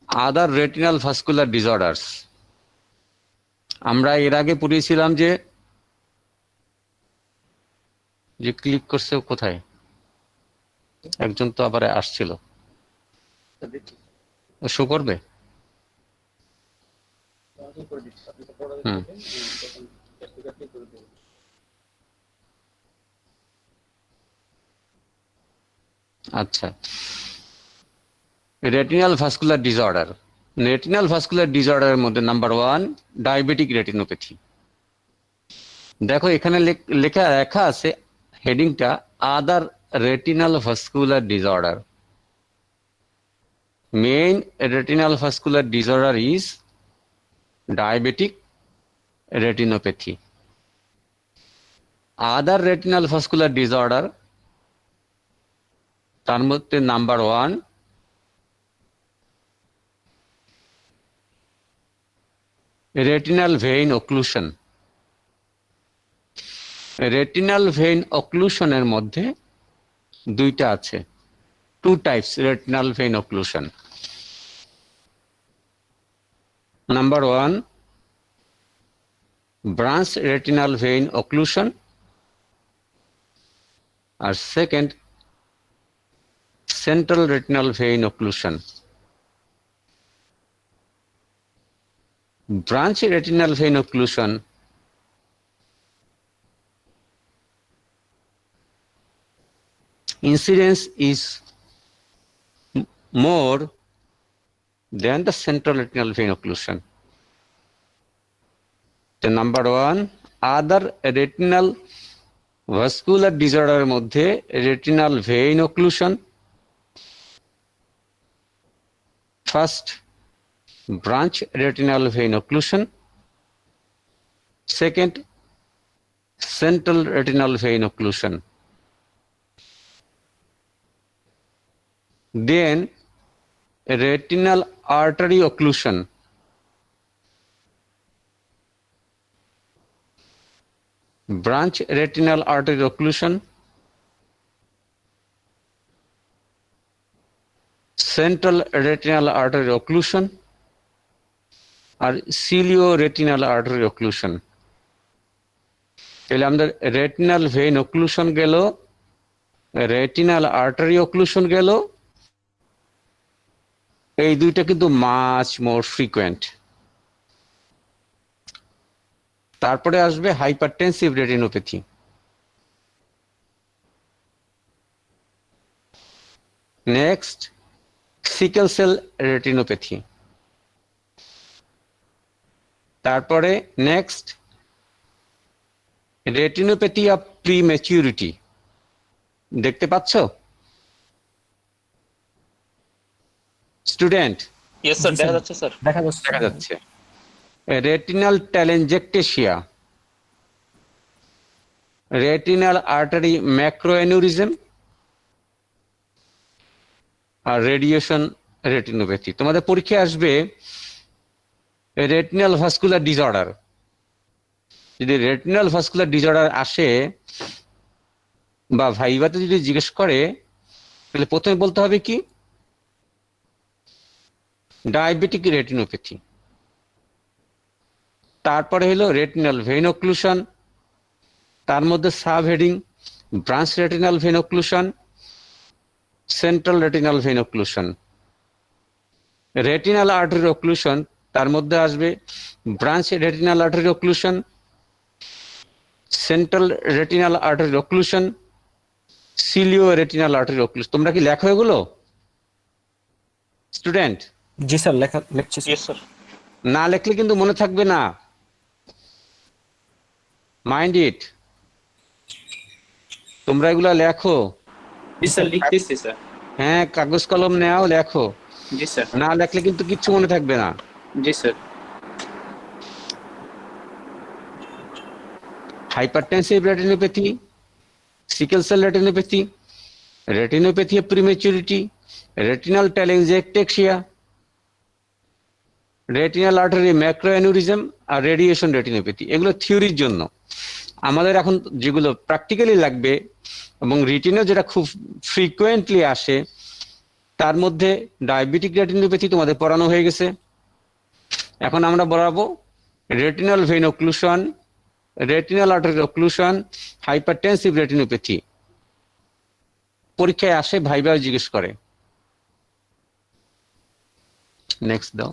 আদার retinal vascular disorders. আমরা এর আগে পড়িয়েছিলাম যে ক্লিক করছে কোথায়, একজন তো আবার আসছিল, শো করবে। আচ্ছা, retinal vascular disorder. Retinal vascular ডিসঅর্ডারের মধ্যে নাম্বার 1 ডায়াবেটিক রেটিনোপ্যাথি। দেখো এখানে লেখা আছে হেডিংটা other retinal vascular disorder. Main retinal vascular disorder is diabetic retinopathy. Other retinal vascular disorder, তার মধ্যে number 1 retinal vein occlusion. Retinal vein অক্লুশনের মধ্যে দুইটা আছে, 2 types retinal vein occlusion. Number 1 branch retinal vein occlusion, আর second central retinal vein occlusion. Branch retinal vein occlusion incidence is more than the central retinal vein occlusion. The number 1 other retinal vascular disorder মধ্যে retinal vein occlusion, first branch retinal vein occlusion, second central retinal vein occlusion. Then retinal artery occlusion, branch retinal artery occlusion, central retinal artery occlusion, আর cilio-retinal artery occlusion. তাহলে আমাদের retinal vein occlusion গেল, retinal artery occlusion গেল, এই দুইটা কিন্তু much more frequent. তারপরে আসবে hypertensive retinopathy. Next sickle cell retinopathy. তারপরে নেক্সট রেটিনোপ্যাথি অফ প্রিম্যাচুরিটি। দেখতে পাচ্ছ স্টুডেন্ট? ইয়েস স্যার, দেখা যাচ্ছে স্যার। দেখা যাচ্ছে। দেখা যাচ্ছে। Retinal telangiectasia, retinal artery macroaneurysm, আর রেডিয়েশন রেটিনোপ্যাথি। তোমাদের পরীক্ষায় আসবে রেটিনাল ভাস্কুলার ডিসঅর্ডার। যদি রেটিনাল ভাস্কুলার ডিসঅর্ডার আসে বা ভাইভাতে যদি জিজ্ঞেস করে, তাহলে প্রথমে বলতে হবে কি ডায়াবেটিক রেটিনোপ্যাথি। তারপরে হলো রেটিনাল ভেইন অক্লুশন, তার মধ্যে sub heading branch retinal vein occlusion, central retinal vein occlusion. Retinal artery occlusion, তার মধ্যে আসবে branch retinal artery occlusion, central retinal artery occlusion, cilioretinal artery occlusion. তোমরা কি লেখো এগুলো স্টুডেন্ট? জি স্যার, লিখছি স্যার। Yes sir. না লেখলে কিন্তু মনে থাকবে না, মাইন্ড ইট। তোমরা এগুলা লেখো। জি স্যার, লিখতেছি স্যার। হ্যাঁ, কাগজ কলম নেও, লেখো। জি স্যার। না লেখলে কিন্তু কিচ্ছু মনে থাকবে না। জি sir. Hypertensive retinopathy, sickle cell retinopathy, retinopathy of prematurity, retinal telangiectasia, retinal artery macroaneurysm, আর রেডিয়েশন রেটিনোপ্যাথি। এগুলো থিওরির জন্য। আমাদের এখন যেগুলো প্র্যাকটিক্যালি লাগবে এবং রিটিনে যেটা খুব ফ্রিকুয়েন্টলি আসে, তার মধ্যে ডায়াবেটিক রেটিনোপ্যাথি তোমাদের পড়ানো হয়ে গেছে। এখন আমরা বলাবো retinal vein occlusion, retinal artery occlusion, hypertensive retinopathy. পরীক্ষায় আসে, ভাইভাও জিজ্ঞেস করে। নেক্সট দাও।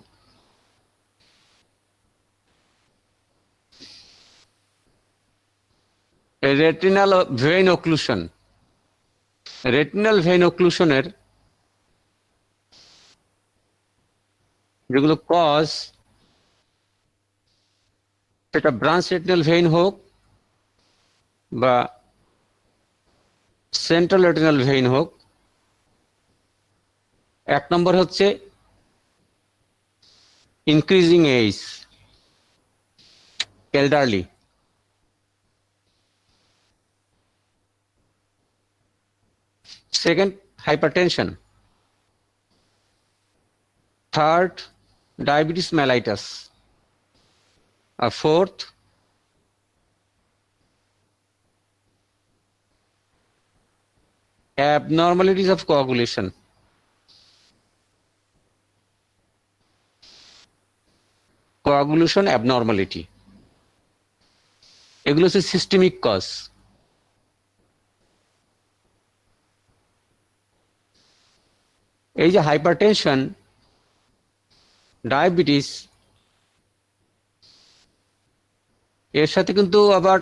Retinal vein occlusion, retinal vein অক্লুশনের যেগুলো কজ, সেটা ব্রাঞ্চ রেটিনাল ভেইন হোক বা সেন্ট্রাল রেটিনাল ভেইন হোক। এক নম্বর হচ্ছে increasing age, elderly. Second, hypertension. Third, diabetes mellitus. Fourth, abnormalities of coagulation. Coagulation abnormality. এগুলো হচ্ছে সিস্টেমিক কজ। এই যে হাইপারটেনশন, ডায়াবেটিস, এর সাথে কিন্তু আবার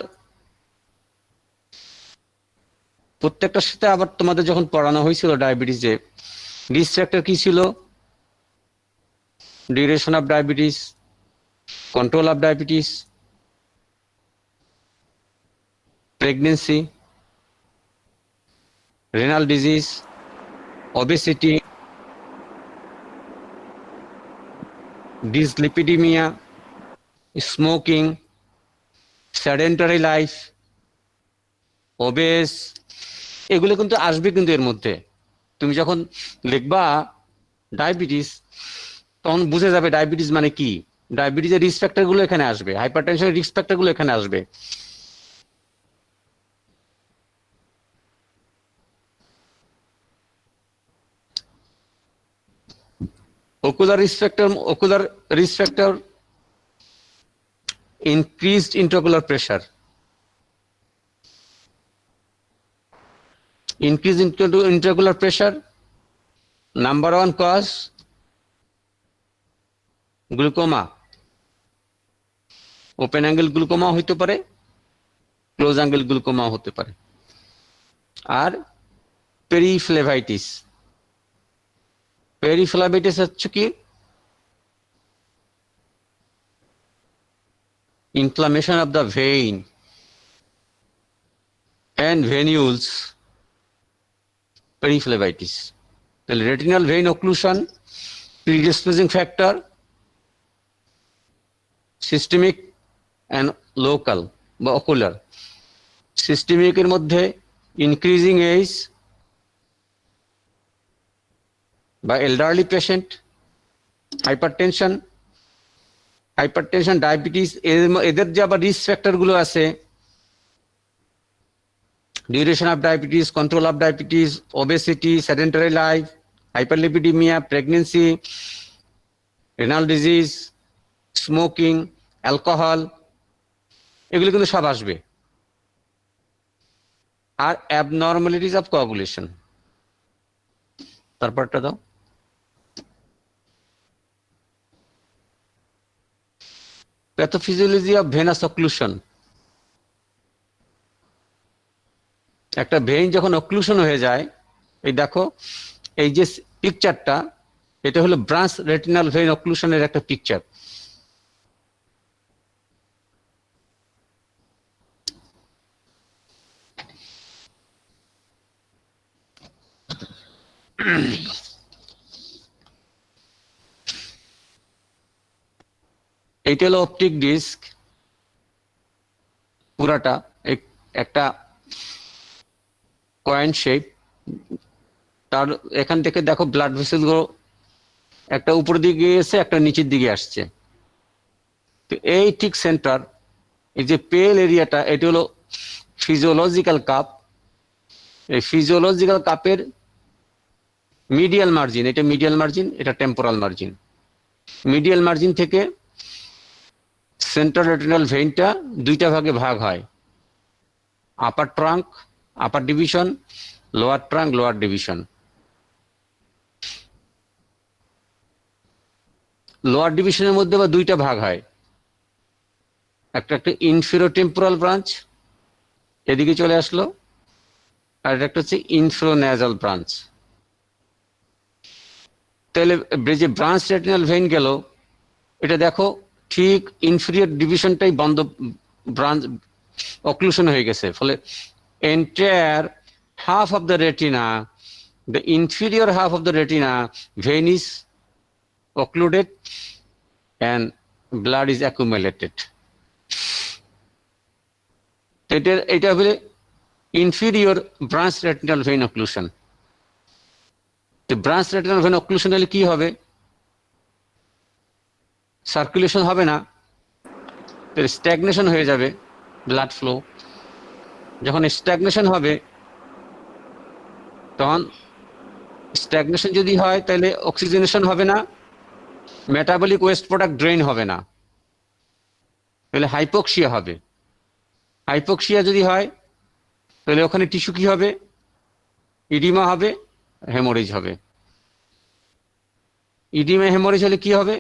প্রত্যেকটার সাথে আবার তোমাদের যখন পড়ানো হয়েছিল ডায়াবেটিসে, রিস্ক ফ্যাক্টর কি ছিল? Duration of diabetes, control of diabetes, pregnancy, renal disease, obesity, dyslipidemia, smoking, sedentary life, obese, এগুলো কিন্তু আসবে কিন্তু এর মধ্যে। তুমি যখন লিখবা ডায়াবেটিস, তখন বুঝে যাবে ডায়াবেটিস মানে কি। ডায়াবেটিসের রিস্ক ফ্যাক্টর গুলো এখানে আসবে, হাইপারটেনশনের রিস্ক ফ্যাক্টর গুলো এখানে আসবে। Ocular risk factor, increased intraocular pressure. Increase intraocular pressure, number one cause, glaucoma. Open angle glaucoma হতে পারে, ক্লোজ অ্যাঙ্গেল গ্লুকোমা হতে পারে। আর পেরিফ্লেভাইটিস, পেরিফ্লেভাইটিস হচ্ছে কি? Inflammation of the vein and venules, periphlebitis. তাহলে retinal vein occlusion, predisposing factor, systemic and local বা ocular. সিস্টেমিকের মধ্যে ইনক্রিজিং এজ বা এল্ডারলি পেশেন্ট, হাইপারটেনশন, ডায়াবেটিস, এদের যে আবার রিস্ক ফ্যাক্টর গুলো আছে, duration of diabetes, control of diabetes, obesity, sedentary life, hyperlipidaemia, pregnancy, renal disease, smoking, alcohol, এগুলো কিন্তু সব আসবে। আর অ্যাবনর্মালিটিস অফ কোয়াগুলেশন। তারপরটা দাও। Pathophysiology of venous occlusion. একটা ভেইন যখন অক্লুশন হয়ে যায়, এই দেখো এই যে পিকচারটা, এটা হলো ব্রাঞ্চ রেটিনাল ভেইন অক্লুশনের একটা পিকচার। এইটা হলো অপটিক ডিস্ক, পুরাটা একটা কয়েন শেপ। তার এখান থেকে দেখো ব্লাড ভেসেল গুলো একটা উপরের দিকে গেছে, একটা নিচের দিকে আসছে। তো এই ঠিক সেন্টার, এই যে পেল এরিয়াটা, এটি হলো ফিজিওলজিক্যাল কাপ। এই ফিজিওলজিক্যাল কাপের মিডিয়াল মার্জিন, এটা মিডিয়াল মার্জিন, এটা টেম্পোরাল মার্জিন। মিডিয়াল মার্জিন থেকে সেন্ট্রাল রেটিনাল ভেইনটা দুইটা ভাগে ভাগ হয়, upper trunk upper division, lower trunk lower division. Lower ডিভিশনের মধ্যে আবার দুইটা ভাগ হয়, একটা ইনফেরিয়র টেম্পোরাল ব্রাঞ্চ এদিকে চলে আসলো, আর একটা হচ্ছে ইনফ্রোন্যাজাল ব্রাঞ্চ। তাহলে যে ব্রাঞ্চ রেটিনাল ভেইন গেল, এটা দেখো ঠিক ইনফেরিয়র ডিভিশনটাই বন্ধ, ব্রাঞ্চ অক্লুশন হয়ে গেছে, ফলে entire half of the retina, the inferior half of the retina vein is occluded and blood is accumulated. এটা হলো inferior branch retinal vein occlusion. তো ব্রাঞ্চ রেটিনাল ভেইন অক্লুশন হলে কি হবে? সার্কুলেশন হবে না, স্ট্যাগনেশন হয়ে যাবে ব্লাড ফ্লো। যখন স্ট্যাগনেশন হবে, তখন স্ট্যাগনেশন যদি হয় তাহলে অক্সিজেনেশন হবে না, মেটাবলিক ওয়েস্ট প্রোডাক্ট ড্রেন হবে না, তাহলে হাইপোক্সিয়া হবে। হাইপোক্সিয়া যদি হয় তাহলে ওখানে টিস্যু কি হবে? ইডিমা হবে, হেমোরেজ হবে। ইডিমা হেমোরেজ হলে কি হবে?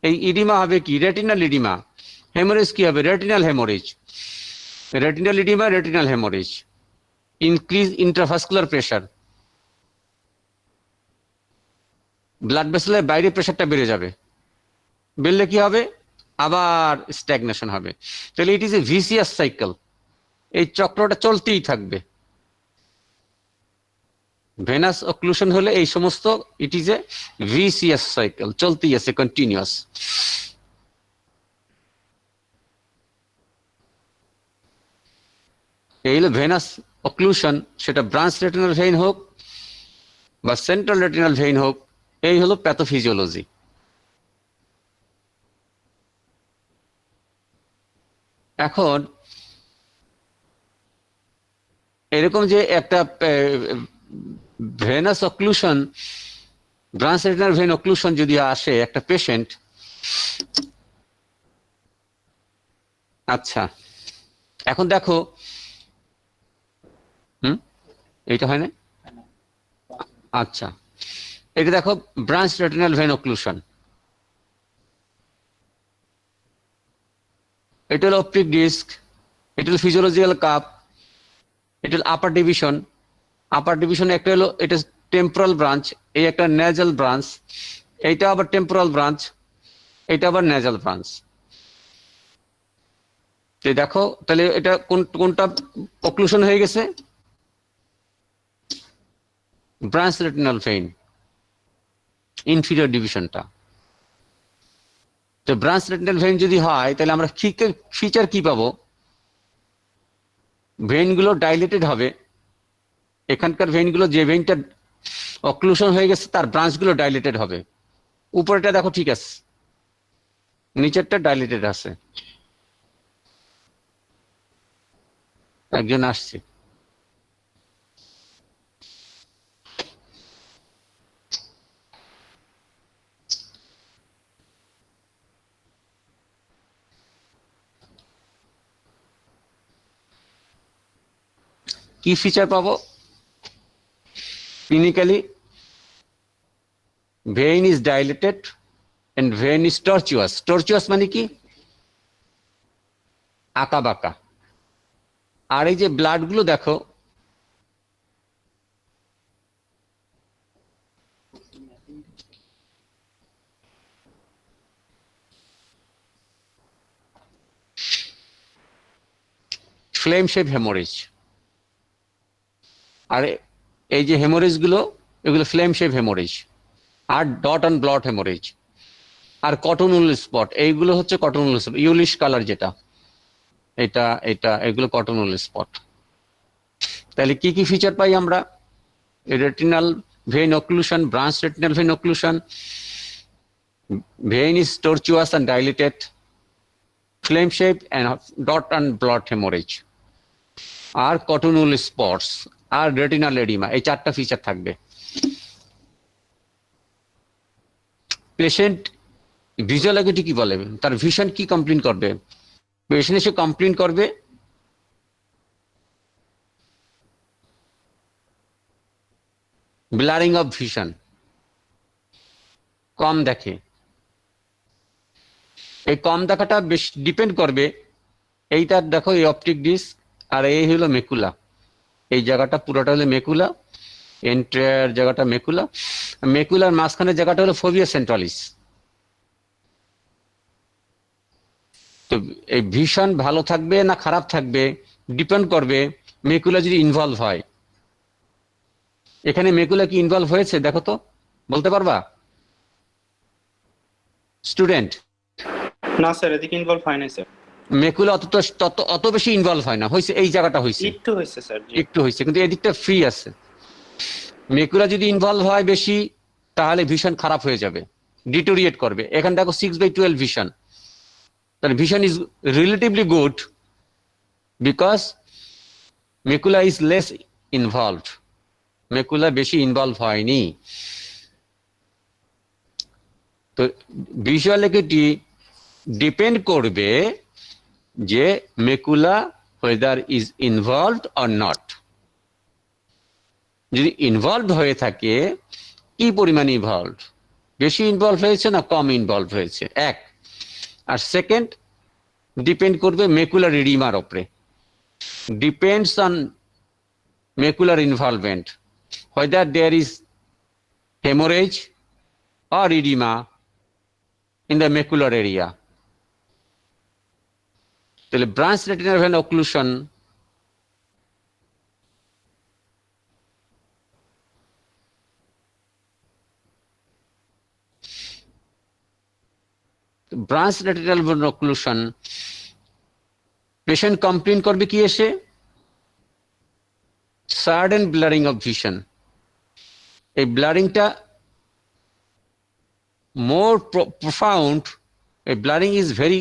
এই ইডিমা হবে কি? Retinal edema. হেমোরেজ কি হবে? Retinal haemorrhage. Retinal oedema, retinal haemorrhage. Increase intravascular pressure, blood ভেসেলের বাইরে প্রেশারটা বেড়ে যাবে, বেড়লে কি হবে? আবার স্ট্যাগনেশন হবে। তাহলে ইট ইজ এ ভিসিয়াস সাইকেল, এই চক্রটা চলতেই থাকবে। ভেনাস অক্লুশন হলে এই সমস্ত, ইট ইজ এ ভিসিয়াস সাইকেল, চলতেই আছে, কন্টিনিউয়াস। এই হলো ভেনাস অক্লুশন, সেটা ব্রাঞ্চ রেটিনাল ভেইন হোক বা সেন্ট্রাল রেটিনাল ভেইন হোক। এই হলো প্যাথোফিজিওলজি। এখন এরকম যে একটা venous occlusion, branch retinal vein occlusion যদি আসে একটা পেশেন্ট, আচ্ছা এখন দেখো, এইটা হয় না, আচ্ছা এটা দেখো ব্রাঞ্চ রেটিনাল ভেইন অক্লুশন। এটা হলো অপটিক ডিস্ক, এটা হলো ফিজিওলজিক্যাল কাপ, এটা হলো আপার ডিভিশন। আপার ডিভিশনে একটা হলো, এটা টেম্পোরাল ব্রাঞ্চ, এই একটা নেজাল ব্রাঞ্চ, এইটা আবার টেম্পোরাল ব্রাঞ্চ, এটা আবার নেজাল ব্রাঞ্চ। দেখো তাহলে এটা কোনটা অক্লুশন হয়ে গেছে? ব্রাঞ্চ রেটিনাল ভেইন, ইনফিরিয়র ডিভিশনটা। তো ব্রাঞ্চ রেটিনাল ভেইন যদি হয় তাহলে আমরা ফিচার কি পাবো? ভেইনগুলো ডাইলেটেড হবে, এখানকার ভেইনগুলো, যে ভেইনটা অক্লুশন হয়ে গেছে তার ব্রাঞ্চগুলো ডাইলেটেড হবে। উপরেটা দেখো ঠিক আছে, নিচেরটা ডাইলেটেড আছে। একজন আসছে, কি ফিচার পাবো? Clinically vein is dilated and vein is tortuous. Tortuous মানে কি? আঁকা বাঁকা। আর এই যে ব্লাড গুলো দেখো, ফ্লেম শেপ হেমোরেজ। আর এই যে হেমোরেজ গুলো, এগুলো ফ্লেম শেপ হেমোরেজ। আর ডট অ্যান্ড ব্লট হেমোরেজ। আর কটনুল স্পট, এইগুলো হচ্ছে কটনুল স্পট, ইউলিশ কালার যেটা, এটা এগুলো কটনুল স্পট। তাহলে কি কি ফিচার পাই আমরা? Retinal vein occlusion, branch retinal vein occlusion, vein is tortuous and dilated, flame shaped and dot and blot hemorrhage, আর কটনুল স্পটস, আর রেটিনাল এডিমা, এই চারটা ফিচার থাকবে। পেশেন্ট ভিজুয়াল অ্যাকুইটি কি বলে, তার ভিশন কি কমপ্লেন করবে? পেশেন্ট এসে কমপ্লেন করবে ব্লারিং অফ ভিশন, কম দেখে। এই কম দেখাটা বেশ ডিপেন্ড করবে, এইটা দেখো এই অপটিক ডিস্ক আর এই হলো মেকুলা, এই জায়গাটা পুরোটা হলো মেকুলা, এন্টায়ার জায়গাটা মেকুলা, মেকুলার মাঝখানের জায়গাটা হলো ফোভিয়া সেন্ট্রালিস। তো এই ভিশন ভালো থাকবে না খারাপ থাকবে ডিপেন্ড করবে মেকুলা যদি ইনভলভ হয়। এখানে মেকুলা কি ইনভলভ হয়েছে দেখো তো, বলতে পারবা স্টুডেন্ট? না স্যার, এদিকে ইনভলভ হয় নাই স্যার। মেকুলা অত বেশি ইনভলভ হয় না, হয়েছে এই জায়গাটা হয়েছে, একটু হয়েছে স্যার, জি। একটু হয়েছে, কিন্তু এদিকটা ফ্রি আছে। মেকুলা যদি ইনভলভ হয় বেশি তাহলে ভিশন খারাপ হয়ে যাবে, ডিটোরিয়েট করবে। এখানে দেখো 6/12 ভিশন, তাহলে vision is relatively good because macula is less involved, macula বেশি ইনভলভ হয়নি। তো ভিজুয়াল অ্যাকুইটি ডিপেন্ড করবে যে macula whether is involved or not। যদি ইনভলভ হয়ে থাকে, কি পরিমাণ ইনভলভ, বেশি ইনভলভ হয়েছে না কম ইনভলভ হয়েছে, এক। আর সেকেন্ড ডিপেন্ড করবে মেকুলার ইডিমার উপরে, depends on macular involvement whether there is hemorrhage or edema in the macular area। তাহলে branch retinal vein occlusion branch retinal vein occlusion patient complain করবে কি এসে, সাডেন ব্লারিং অফ ভিশন। এই ব্লারিংটা more profound, এই blurring is very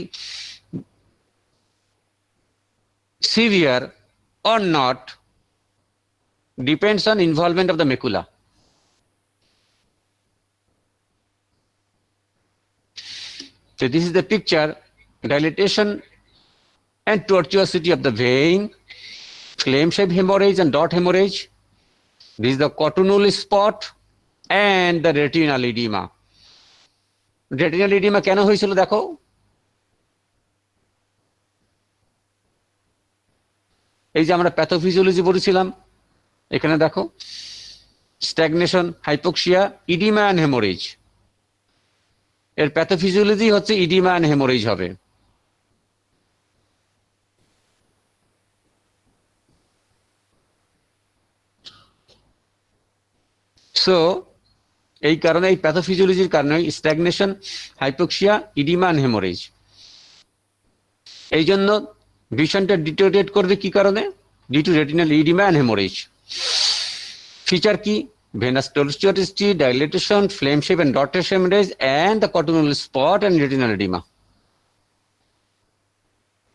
severe or not depends on involvement of the macula। So this is the picture, dilatation and tortuosity of the vein, flame shaped hemorrhage and dot hemorrhage. This is the cotonool spot and the retinal edema। retinal edema কেন হয়েছিল দেখো, এই যে আমরা pathophysiology পড়েছিলাম, এখানে দেখো stagnation, hypoxia, oedema and haemorrhage. এর প্যাথোফিজিওলজি হচ্ছে ইডিমা অ্যান্ড হেমোরেজ হবে। সো এই কারণে এই প্যাথোফিজিওলজির কারণে stagnation, hypoxia, oedema and haemorrhage. এই জন্য ভিশনটা ডিটোরিয়েট করবে কি কারণে, due to retinal oedema and haemorrhage. Feature কি, venous tortuosity, dilatation, flame shape and dotted hemorrhage and the cotonoal spot and retinal edema।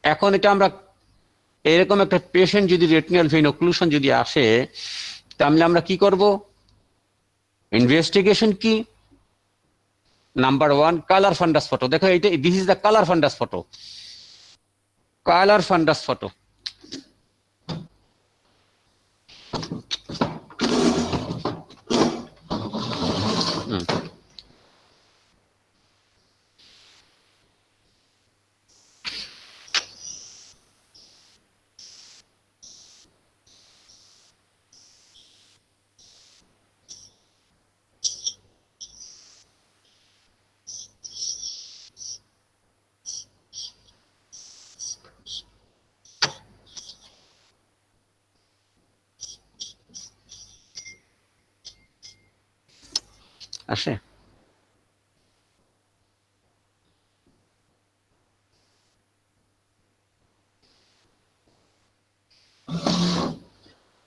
এখন এটা আমরা এরকম একটা পেশেন্ট যদি রেটিনাল ভেইন অক্লুশন যদি আসে, তাহলে আমরা কি করব, ইনভেস্টিগেশন কি, নাম্বার 1 কালার ফান্ডাস ফটো। দেখো এইটা, this is the colour fundus photo, colour fundus photo. আসে,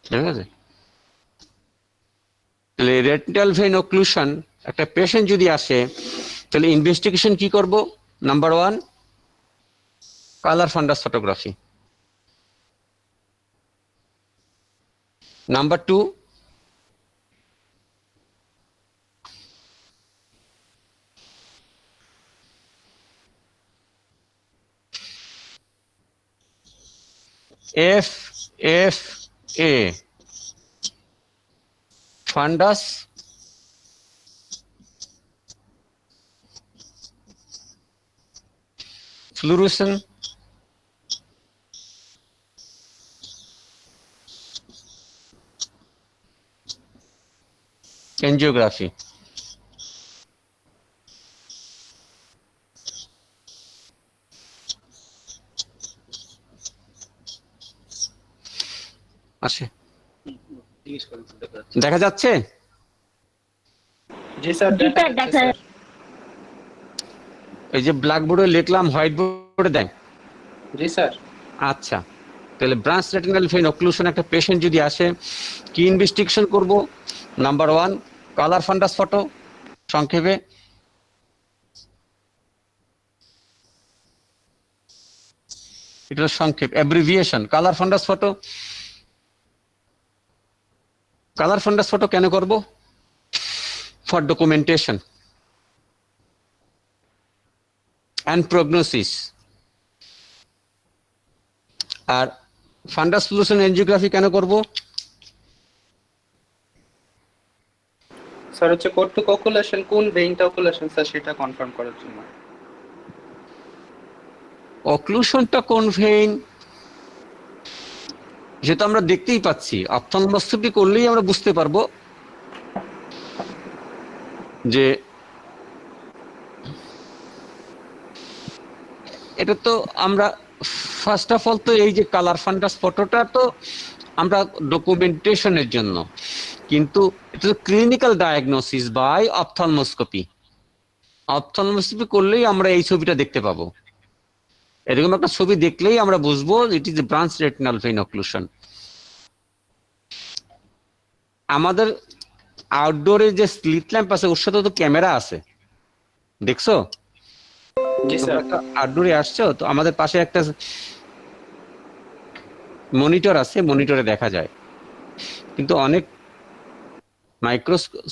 ঠিক আছে। তাহলে রেটিনাল ভেইন অক্লুশন একটা পেশেন্ট যদি আসে, তাহলে ইনভেস্টিগেশন কি করব, number 1 colour ফান্ডাস photography, number 2 FFA fundus fluorescent angiography. আসে দেখা যাচ্ছে? জি স্যার জি দেখা স্যার, যাচ্ছে দেখা স্যার। এই যে ব্ল্যাকবোর্ডে লিখলাম, হোয়াইট বোর্ডে দেয়। জি স্যার। আচ্ছা, তাহলে ব্রাঞ্চ রেটিনাল ভেইন অক্লুশন একটা পেশেন্ট যদি আসে, কি ইনভেস্টিগেশন করব? নাম্বার 1 কালার ফান্ডাস ফটো, সংক্ষেপে এটা সংক্ষেপ abbreviation. Colour fundus photo, colour fundus photo কেন করব? For documentation and prognosis. আর ফান্ডাস ফ্লুরোসেন্ট এনজিওগ্রাফি কেন করব? স্যার হচ্ছে কর্টুক অকুলেশন কোন ভেইনটা অকুলেশন স্যার সেটা কনফার্ম করার জন্য। অক্লুশনটা কোন ভেইন যেটা আমরা দেখতেই পাচ্ছি, অপথলমোস্কোপি করলেই আমরা বুঝতে পারবো যে এটা তো আমরা ফার্স্ট অফ অল তো এই যে কালার ফান্ডাস ফটোটা তো আমরা ডকুমেন্টেশনের জন্য, কিন্তু এটা তো ক্লিনিক্যাল ডায়াগনোসিস বাই অপথলমোস্কোপি। অপথলমোস্কোপি করলেই আমরা এই ছবিটা দেখতে পাবো। এরকম একটা ছবি দেখলেই আমরা বুঝবো it is branch retinal vein occlusion. আমাদের আউটডোরে যে স্লিট ল্যাম্প আছে ওর সাথে তো ক্যামেরা আছে, দেখছো? জি স্যার। আউটডোরে আসছো তো, আমাদের পাশে একটা মনিটর আছে, মনিটরে দেখা যায়। কিন্তু অনেক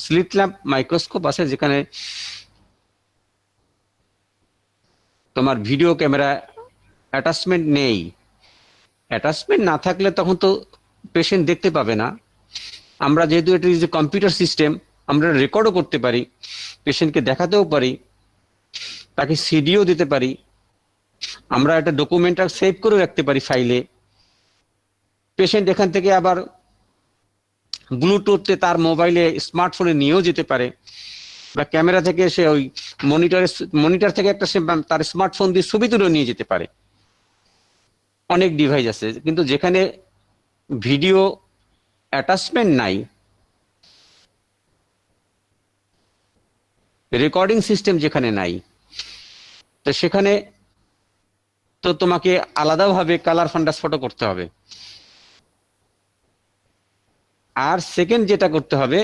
স্লিট ল্যাম্প মাইক্রোস্কোপ আছে যেখানে তোমার ভিডিও ক্যামেরা অ্যাটাচমেন্ট নেই। অ্যাটাচমেন্ট না থাকলে তখন তো পেশেন্ট দেখতে পাবে না। আমরা যেহেতু এটা যে কম্পিউটার সিস্টেম, আমরা রেকর্ডও করতে পারি, পেশেন্টকে দেখাতেও পারি, তাকে সিডিও দিতে পারি, আমরা একটা ডকুমেন্ট সেভ করে রাখতে পারি ফাইলে। পেশেন্ট এখান থেকে আবার ব্লুটুথে তার মোবাইলে স্মার্টফোনে নিয়েও যেতে পারে, বা ক্যামেরা থেকে সে ওই মনিটর থেকে একটা সে তার স্মার্টফোন দিয়ে ছবি তুলে নিয়ে যেতে পারে। অনেক ডিভাইস আছে, কিন্তু যেখানে ভিডিও অ্যাটাচমেন্ট নাই, রেকর্ডিং সিস্টেম যেখানে নাই, তো সেখানে তো তোমাকে আলাদাভাবে কালার ফান্ডাস ফটো করতে হবে। আর সেকেন্ড যেটা করতে হবে,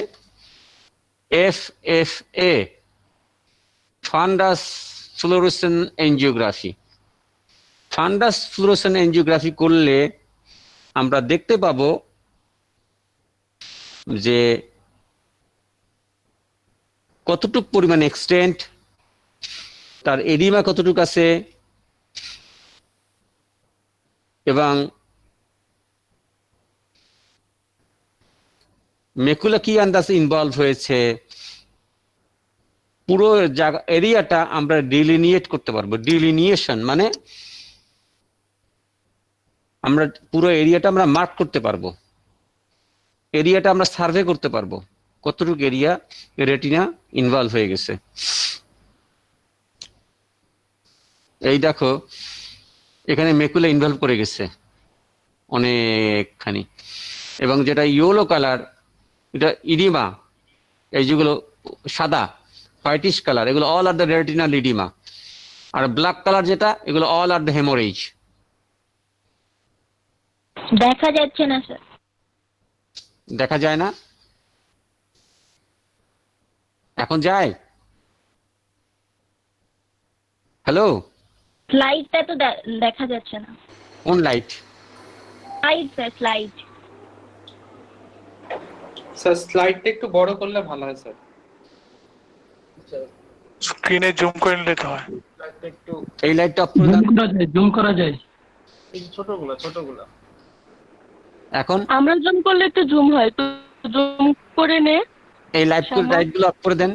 FFA ফান্ডাস fluorescent angiography. ফান্ডাস fluorescent angiography করলে আমরা দেখতে পাবো যে কতটুক পরিমাণে এক্সটেন্ট, তার এডিমা কতটুক আছে, এবং মেকুলা কি আন্দাজ ইনভলভ হয়েছে, পুরো জায়গা এরিয়াটা আমরা ডিলিনিয়েট করতে পারবো। ডিলিনিয়েশন মানে আমরা পুরো এরিয়াটা আমরা মার্ক করতে পারবো, এরিয়াটা আমরা সার্ভে করতে পারবো কতটুকু এরিয়া রেটিনা ইনভলভ হয়ে গেছে। এই দেখো এখানে মেকুলা ইনভলভ করে গেছে অনেকখানি, এবং যেটা ইয়েলো কালার এটা ইডিমা, এই যেগুলো সাদা হোয়াইটিশ কালার এগুলো all are the retinal oedema, আর ব্ল্যাক কালার যেটা এগুলো অল আর দ্য হেমোরেজ। দেখা যাচ্ছে না স্যার। দেখা যায় না? এখন যায়? হ্যালো, স্লাইডটা তো দেখা যাচ্ছে না। কোন light? Slide sir, slide. Sir স্লাইডটা একটু বড় করলে ভালো হয় স্যার। স্ক্রিনে জুম করে নিলে তো হয়। স্লাইডটা একটু এই লাইটটা অফ করে দাও। জুম করা যায়, জুম করা যায়। এই ছোটগুলো এখন আমরা জুম করলে একটু জুম হয়, তো জুম করে নে। এই শ্যামা। লাইটগুলো অফ করে দেন,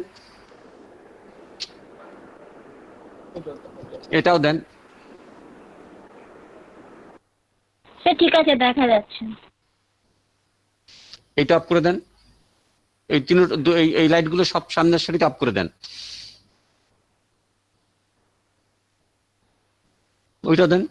এটাও দেন। স্যার ঠিক আছে, দেখা যাচ্ছে। এইটা অফ করে দেন। এই তিন এই লাইটগুলো সব সামনের সারিতে অফ করে দেন। ওইটা দেন।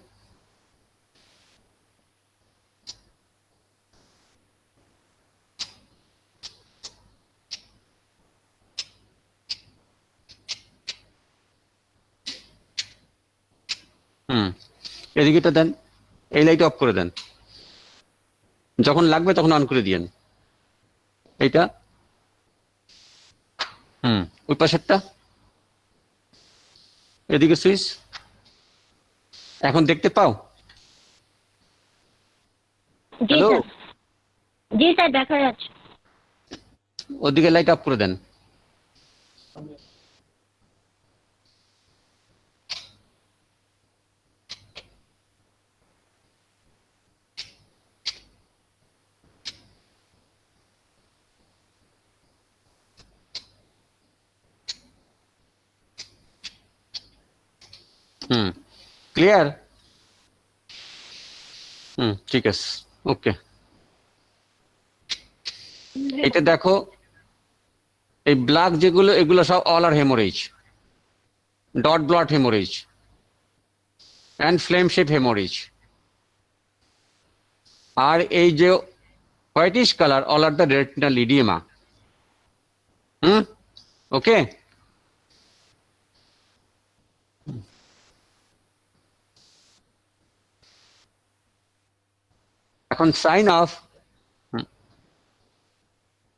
এদিকেটা দেন। এই লাইট অফ করে দেন, যখন লাগবে তখন অন করে দিয়েন। এইটা ওই পাশেরটা, এদিকে সুইচ। এখন দেখতে পাও? জি হ্যালো, স্যার, জি স্যার দেখা যাচ্ছে। ওদিকে লাইট অফ করে দেন। ক্লিয়ার? ঠিক আছে, ওকে। এটা দেখো, এই ব্ল্যাক যেগুলো, এগুলো সব all are haemorrhage, dot blot haemorrhage and flame shape haemorrhage. আর এই যে whitish colour, all are the retinal oedema. Okay. এখন সাইন অফ,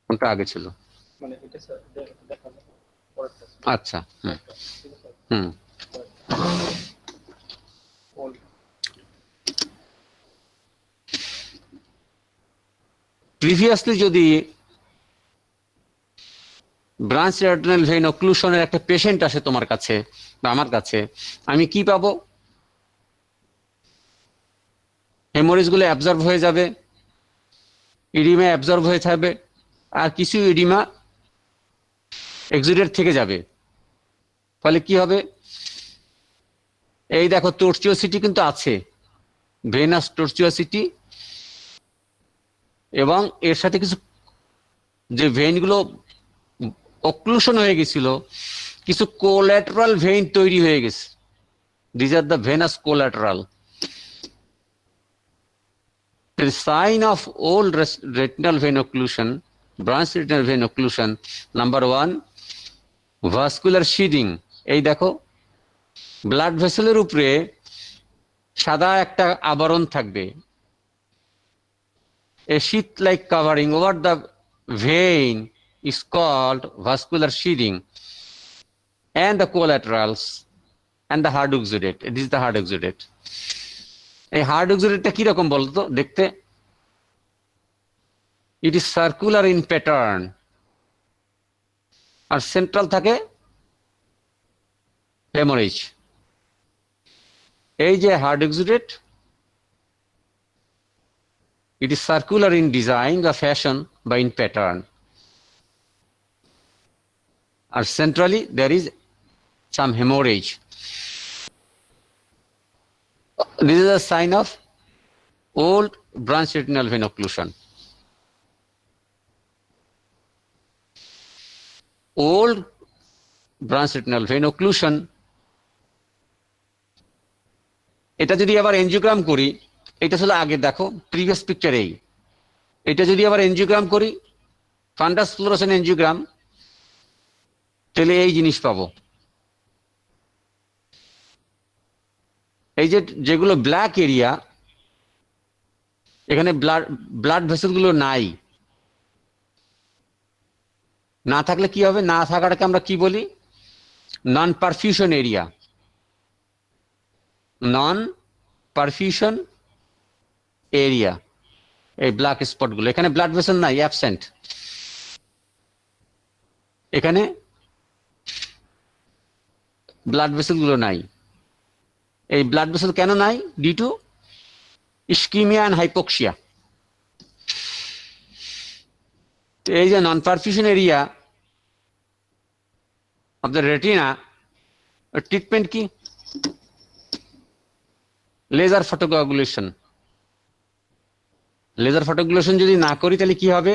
কোনটা আগে ছিল? আচ্ছা, প্রিভিয়াসলি যদি ব্রাঞ্চ রেটিনাল ভেইন অক্লুশনের একটা পেশেন্ট আসে তোমার কাছে বা আমার কাছে, আমি কি পাবো? হেমোরেজ গুলো অ্যাবজর্ব হয়ে যাবে, ইডিমা অ্যাবজর্ব হয়ে থাকবে, আর কিছু ইডিমা এক্সুডেট থেকে যাবে। ফলে কি হবে? এই দেখো, টর্চুয়াসিটি কিন্তু আছে, ভেনাস টর্চুয়াসিটি, এবং এর সাথে কিছু যে ভেইনগুলো অক্লুশন হয়ে গেছিল, কিছু কোল্যাটারাল ভেইন তৈরি হয়ে গেছে। This are the venous collateral. The sign of old retinal vein occlusion, branch retinal vein occlusion, number 1, vascular sheathing. এই দেখো, ব্লাড ভেসেলের উপরে সাদা একটা আবরণ থাকবে, a sheath like covering over the vein is called vascular sheathing, and the collaterals and the hard exudate. This is the hard exudate. এই hard এক্সুডেটটা কিরকম বলতো দেখতে? It is circular in pattern, আর সেন্ট্রাল থাকে হেমোরেজ। এই যে hard exudate, it is circular in design বা ফ্যাশন বা ইন প্যাটার্ন, আর centrally there is some haemorrhage. This is a sign of old branch retinal vein occlusion. Old branch retinal vein occlusion, এটা যদি আবার angiogram করি, এটা ছিল আগে, দেখো প্রিভিয়াস পিকচারে, এটা যদি আবার এনজিওগ্রাম করি, ফান্ডাস ফ্লোরোসেন্ট এনজিওগ্রাম, তাহলে এই জিনিস পাবো। এই যে যেগুলো ব্ল্যাক এরিয়া, এখানে ব্লাড ভেসেল গুলো নাই। না থাকলে কি হবে? না থাকাটাকে আমরা কি বলি? Non perfusion area. Non perfusion area, এই ব্ল্যাক স্পট গুলো, এখানে ব্লাড ভেসেল নাই, অ্যাবসেন্ট। এখানে ব্লাড ভেসেল গুলো নাই। এই ব্লাড ভেসেল কেন নাই? Due to ischaemia and hypoxia. এই যে non perfusion area of the retina, treatment কি? Laser photocoagulation. লেজার ফটোকোয়াগুলেশন যদি না করি তাহলে কি হবে?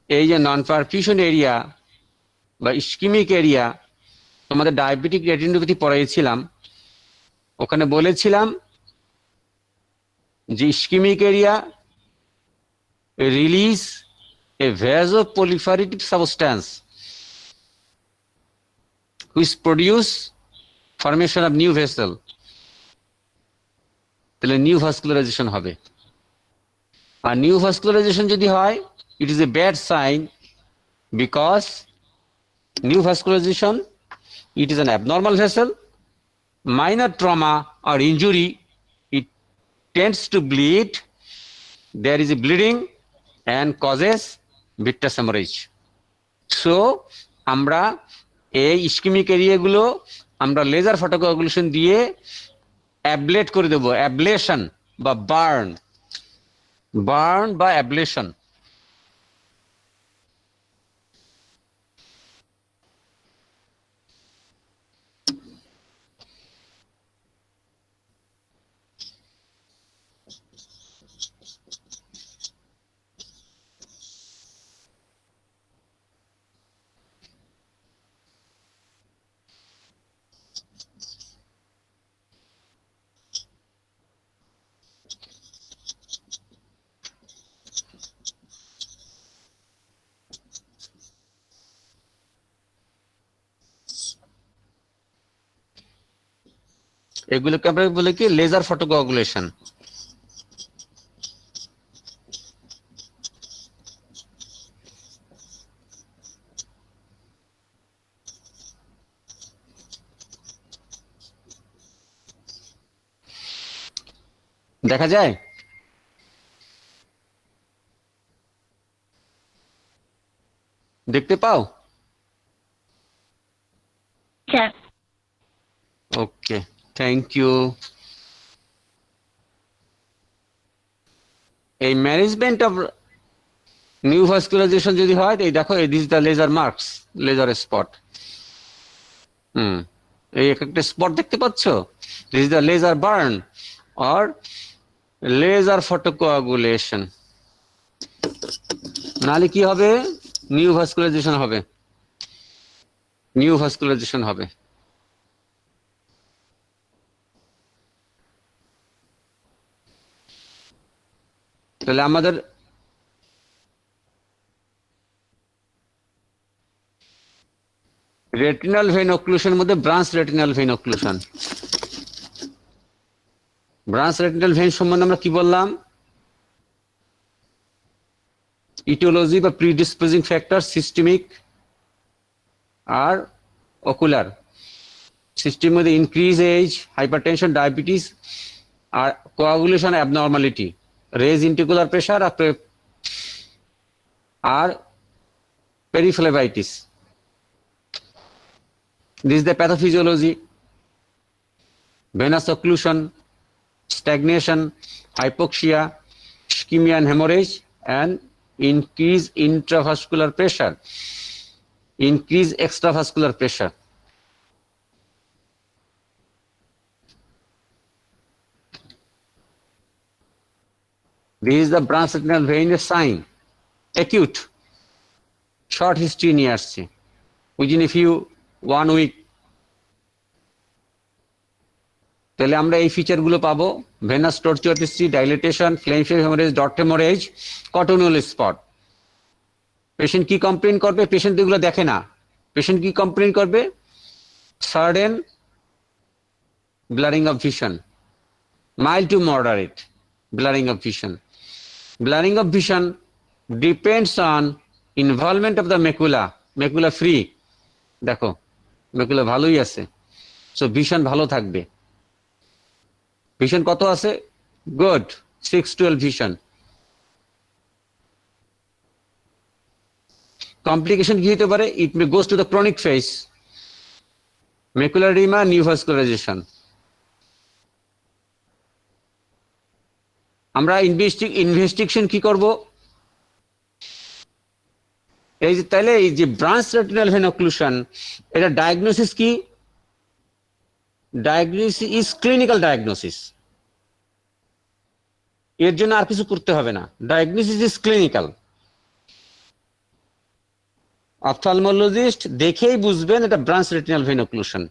এই যে নন পারফিউশন এরিয়া বা ইস্কিমিক এরিয়া, তোমাদের ডায়াবেটিক রেটিনোপ্যাথি পড়াইছিলাম, ওখানে বলেছিলাম যে ischaemic area release a vasoproliferative substance which produce formation of new vessel, তাহলে নিউ ভাস্কুলারাইজেশন হবে। আর নিউ ভাস্কুলারাইজেশন যদি হয়, it is a bad sign, because new vascularisation, it is an abnormal vessel, minor trauma or injury, it tends to bleed, there is a bleeding and causes vitreous hemorrhage. So আমরা এই ischaemic এরিয়াগুলো আমরা laser photocoagulation দিয়ে অ্যাবলেট করে দেবো, ablation বা burn বা ablation. এগুলোকে আমরা বলি কি? Laser photocoagulation. দেখা যায়? দেখতে পাও? Sir okay, thank you. এই ম্যানেজমেন্ট অফ নিউ ভাস্কুলারাইজেশন যদি হয়, এই দেখো, এই this the laser marks, laser spot. এই একটা স্পট দেখতে পাচ্ছ? This is the laser burn or laser photocoagulation. নাহলে কি হবে? নিউ ভাস্কুলারাইজেশন হবে, নিউ ভাস্কুলারাইজেশন হবে। তাহলে আমাদের রেটিনাল ভেইন অক্লুশন মধ্যে branch retinal vein occlusion. Branch retinal vein সম্বন্ধে আমরা কি বললাম? ইটিওলজি বা প্রিডিসপোজিং ফ্যাক্টর, সিস্টেমিক আর অকুলার। সিস্টেমের মধ্যে ইনক্রিজ এজ, হাইপারটেনশন, ডায়াবেটিস আর coagulation abnormality, raised intraocular pressure আর periphlebitis. This is the pathophysiology: venous occlusion, stagnation, hypoxia, ischemia and hemorrhage, and increase intravascular pressure, increase extravascular pressure. This is the branch retinal vein sign. Acute, short history নিয়ে আসছে, within a few 1 week। তাহলে আমরা এই feature গুলো পাবো: venous tortuosity, dilatation, flame shape haemorrhage, dot haemorrhage, cotton wool spot. Patient কি complain করবে? Patient এগুলো দেখে না। পেশেন্ট কি কমপ্লেন করবে? Sudden blurring of vision, mild to moderate blurring of vision. Blurring of vision depends on involvement of the macula. Macula free, দেখো macula ভালোই আছে, সো ভিশন ভালো থাকবে। ভিশন কত আছে? Good, 6-12 vision. কমপ্লিকেশন কি হতে পারে? It may goes to the chronic phase, macular oedema, new vascularisation. আমরা ইনভেস্টিগেশন কি করব? এই যে তাহলে এই যে ব্রাঞ্চ রেটিনাল ভেন অক্লুশন, এটা ডায়াগনোসিস কি? Diagnosis is clinical diagnosis. এর জন্য আর কিছু করতে হবে না, ডায়াগনোসিস ইজ ক্লিনিক্যাল। অপথলমোলজিস্ট দেখেই বুঝবেন এটা ব্রাঞ্চ রেটিনাল ভেন অক্লুশন।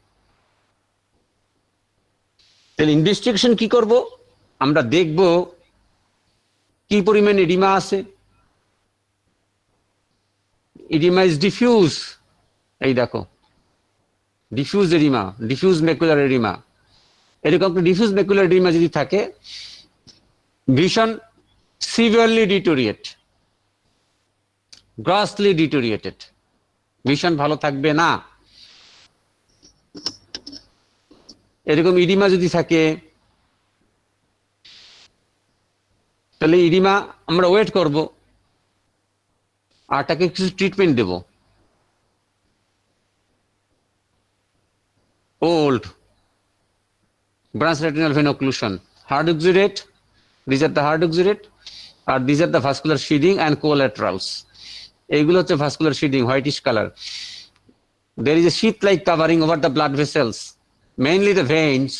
তাহলে ইনভেস্টিগেশন কি করব? আমরা দেখব কি পরিমাণ এডিমা আছে। এডিমা ইজ ডিফিউজ, এই দেখো diffuse oedema, diffuse macular oedema. এরকম একটা ডিফিউজ ম্যাকুলার এডিমা যদি থাকে, vision severely deteriorate, grossly deteriorated, vision ভালো থাকবে না। এরকম ইডিমা যদি থাকে, তাহলে ইডিমা আমরা ওয়েট করব আর তাকে কিছু ট্রিটমেন্ট দেব। Old branch retinal vein occlusion, hard oxidate, these are the hard oxidate, আর these are the vascular sheathing and collaterals. এইগুলো হচ্ছে vascular sheathing, whitish color. There is a sheath like covering over the blood vessels, mainly the veins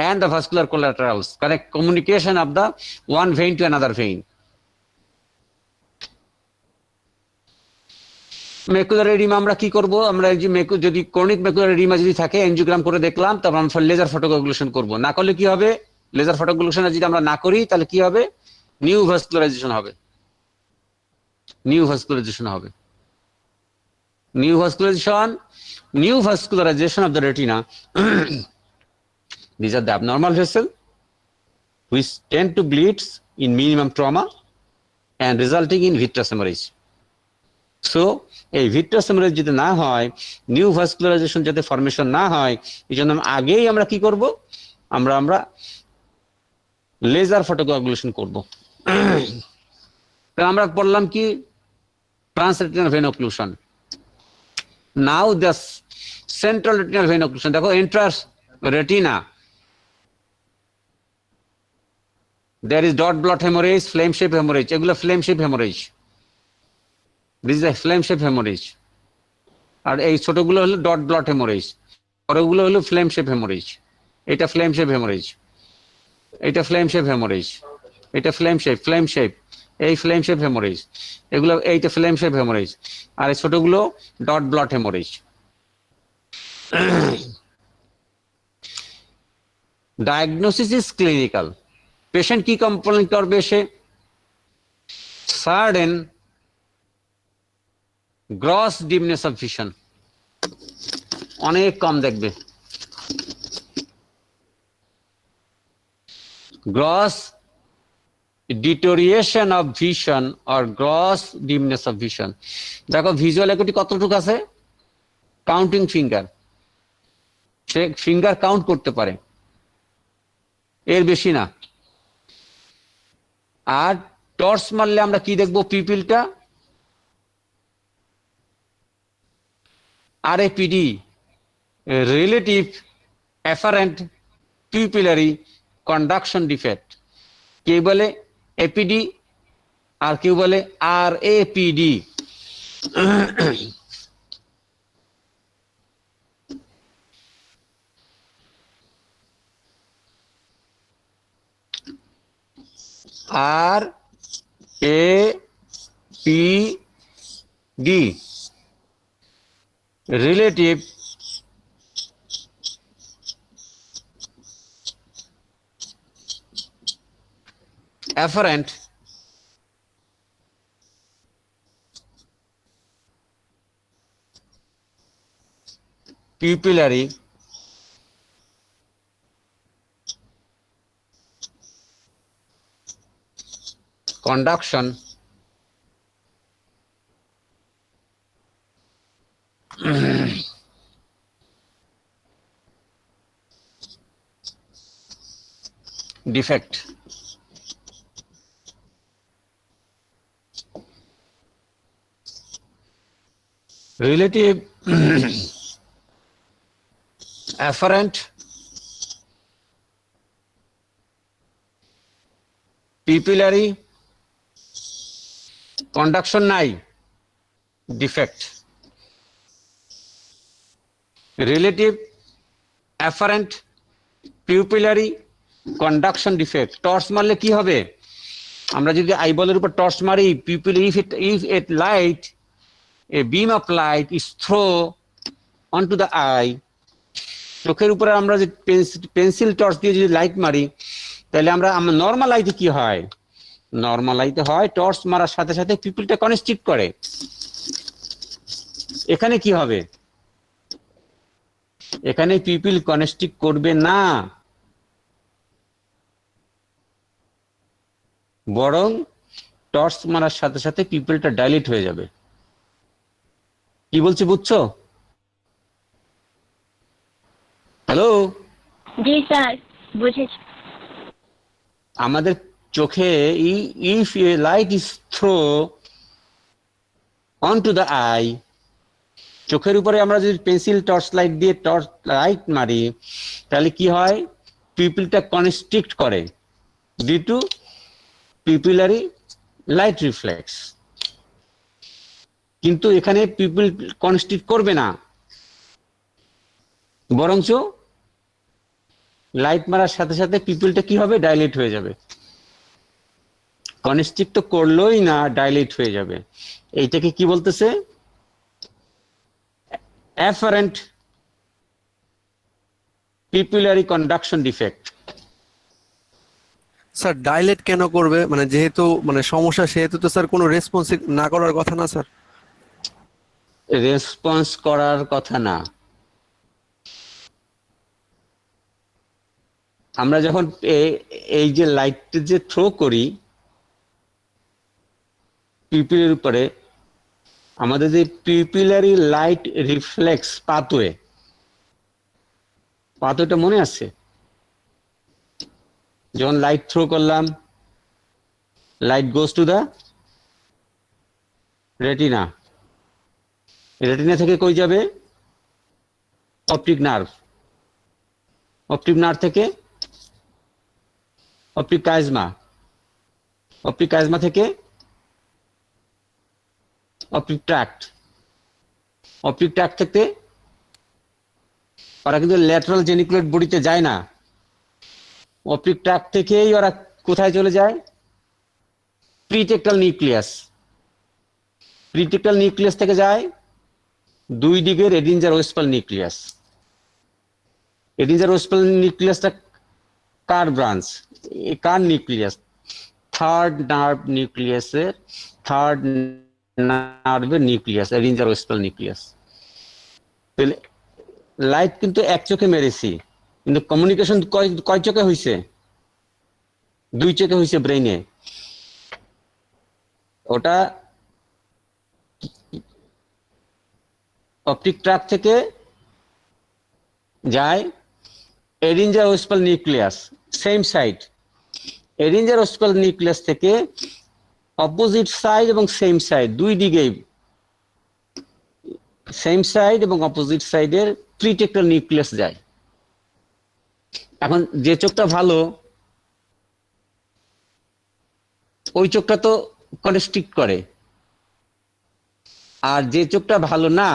and the vascular collaterals, correct communication of the one vein to another vein. Macular oedema আমরা কি করব? আমরা এই যে যদি chronic macular oedema যদি থাকে, angiogram করে দেখলাম, তারপর আমরা লেজার ফটোকোগুলেশন করব। না করলে কি হবে? লেজার ফটোকোগুলেশন যদি আমরা না করি, তাহলে কি হবে? নিউ ভাস্কুলারাইজেশন হবে, নিউ ভাস্কুলারাইজেশন হবে, new vascularisation, neovascularization of the retina. These are the abnormal vessel which tend to bleed in minimum trauma and resulting in vitreous hemorrhage. So এই ভিট্রাস হেমারেজ যদি না হয়, new vascularisation যাতে formation না হয়, এই জন্য আগেই আমরা কি করব? আমরা লেজার ফটোকোগুলেশন করব। আমরা পড়লাম কি? Branch retinal vein occlusion. Now the central retinal vein occlusion. দেখো এন্ট্রাস retina, there is dot blot haemorrhage, flame shape haemorrhage, এগুলো flame shape haemorrhage. This is a flame shape haemorrhage. আর এই ছোটগুলো হলো ডট ব্লট হেমোরেজ, বড়গুলো হলো flame shape haemorrhage. এটা ফ্লেম শেপ হেমোরেজ, এটা ফ্লেম শেপ হেমোরেজ, এটা ফ্লেম শেপ, এই ফ্লেম শেপ হেমোরেজ, এগুলো এইটা ফ্লেম শেপ হেমোরেজ। আর এই ছোটগুলো dot blot haemorrhage. Diagnosis is clinical. Patient কি কমপ্লেন করবে? সে sudden gross dimness of vision, অনেক কম দেখবে। গ্রস ডিটোরিয়েশন অফ ভিশন আর গ্রস ডিমনেস অফ ভিশন। দেখো ভিজুয়াল অ্যাকুইটি কতটুকু আছে? কাউন্টিং ফিঙ্গার, সে ফিঙ্গার কাউন্ট করতে পারে, এর বেশি না। আর টর্চ মারলে আমরা কি দেখবো? পিপিলটা RAPD, relative afferent pupillary conduction defect. কেউ বলে এপিডি আর কেউ বলে RAPD। RAPD, relative afferent pupillary conduction defect। relative afferent pupillary conduction নাই, defect, relative afferent pupillary conduction defect. Torch মারলে কি হবে? আমরা যদি আইবলের উপর টর্চ মারি, pupil if it light, a beam of light is throw onto the eye, চোখের উপরে আমরা যে পেন্সিল টর্চ দিয়ে যদি লাইট মারি, তাহলে আমরা নর্মাল আইতে কি হয়? নর্মাল আইতে হয় টর্চ মারার সাথে সাথে পিপলটা কনস্ট্রিক্ট করে। এখানে কি হবে? এখানে পিপল কনস্ট্রিক্ট করবে না, বরং টর্চ মারার সাথে সাথে পিপলটা ডাইলেট হয়ে যাবে। কি বলছি বুঝছো? হ্যালো, জি স্যার, বুঝেছি। আমাদের চোখে if a light is throw on to the eye, চোখের উপরে আমরা যদি পেন্সিল টর্চ লাইট দিয়ে টর্চ লাইট মারি, তাহলে কি হয়? পিপলটা কনস্ট্রিক্ট করে due to pupillary light reflex. কিন্তু এখানে পিপল কনস্ট্রিক্ট করবে না, বরঞ্চ লাইট মারার সাথে সাথে পিপলটা কি হবে? ডাইলেট হয়ে যাবে। কনস্ট্রিক্ট তো করলোই না, ডাইলেট হয়ে যাবে। এইটাকে কি বলতেছে? Afferent pupillary conduction defect. Sir dilate কেন করবে? মানে যেহেতু মানে সমস্যা, সেহেতু তো স্যার কোনো রেসপন্স না করার কথা না স্যার। রেসপন্স করার কথা না। আমরা যখন এই যে লাইট যে থ্রো করি পিপিলের উপরে, আমাদের যে পিপিলারি লাইট রিফ্লেক্স পাথওয়েটা মনে আছে? যখন লাইট থ্রো করলাম, light goes to the retina, retina থেকে কই যাবে? অপটিক নার্ভ, অপটিক নার্ভ থেকে অপটিক কাইজমা, অপটিক কাইজমা থেকে অপটিক ট্র্যাক্ট, অপটিক ট্র্যাক্ট থেকে ওরা কিন্তু ল্যাটারাল জেনিকুলেট বডিতে যায় না, অপটিক ট্র্যাক্ট থেকেই ওরা কোথায় চলে যায়? প্রিটেক্টাল নিউক্লিয়াস, প্রিটেক্টাল নিউক্লিয়াস থেকে যায় দুই দিকের এডিনজার ওয়েস্পাল নিউক্লিয়াস। এডিনজার ওয়েস্পাল নিউক্লিয়াসটা কার ব্রাঞ্চ? কার নিউক্লিয়াস? থার্ড নার্ভ নিউক্লিয়াসের থার্ড নার্ভের নিউক্লিয়াস, এডিনজার ওয়েস্পাল নিউক্লিয়াস। তাহলে লাইট কিন্তু এক চোখে মেরেছি, কিন্তু কমিউনিকেশন কয় চোখে হয়েছে? দুই চোখে হয়েছে, ব্রেইনে। ওটা অপটিক ট্র্যাক্ট থেকে যায় এডিনজার ওয়েস্পাল নিউক্লিয়াস, সেম সাইড। এডিনজার ওয়েস্পাল নিউক্লিয়াস থেকে অপোজিট সাইড এবং সেম সাইড, দুই দিকেই সেম সাইড এবং অপোজিট সাইডের প্রিটেক্টাল নিউক্লিয়াস যায়। এখন যে চোখটা ভালো, ওই চোখটা তো কনস্ট্রিক্ট করে, আর যে চোখটা ভালো না,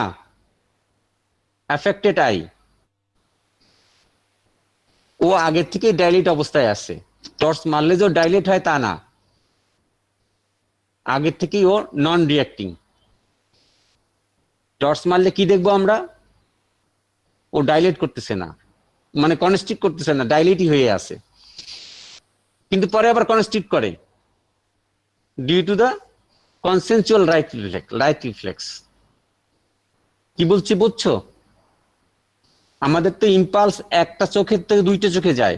অ্যাফেক্টেড আই, ও আগের থেকে ডাইলেট অবস্থায় আছে। টর্চ মারলে যে ডাইলেট হয় তা না, আগের থেকেই ও নন রিয়াক্টিং। টর্চ মারলে কি দেখবো আমরা? ও ডাইলেট করতেছে না, মানে কনস্ট্রিক্ট করতেছে না, ডাইলেটই হয়ে আছে। কিন্তু পরে আবার কনস্ট্রিক্ট করে due to the consensual light reflex. কি বলছি বুঝছো? আমাদের তো ইম্পালস একটা চোখের থেকে দুইটা চোখে যায়।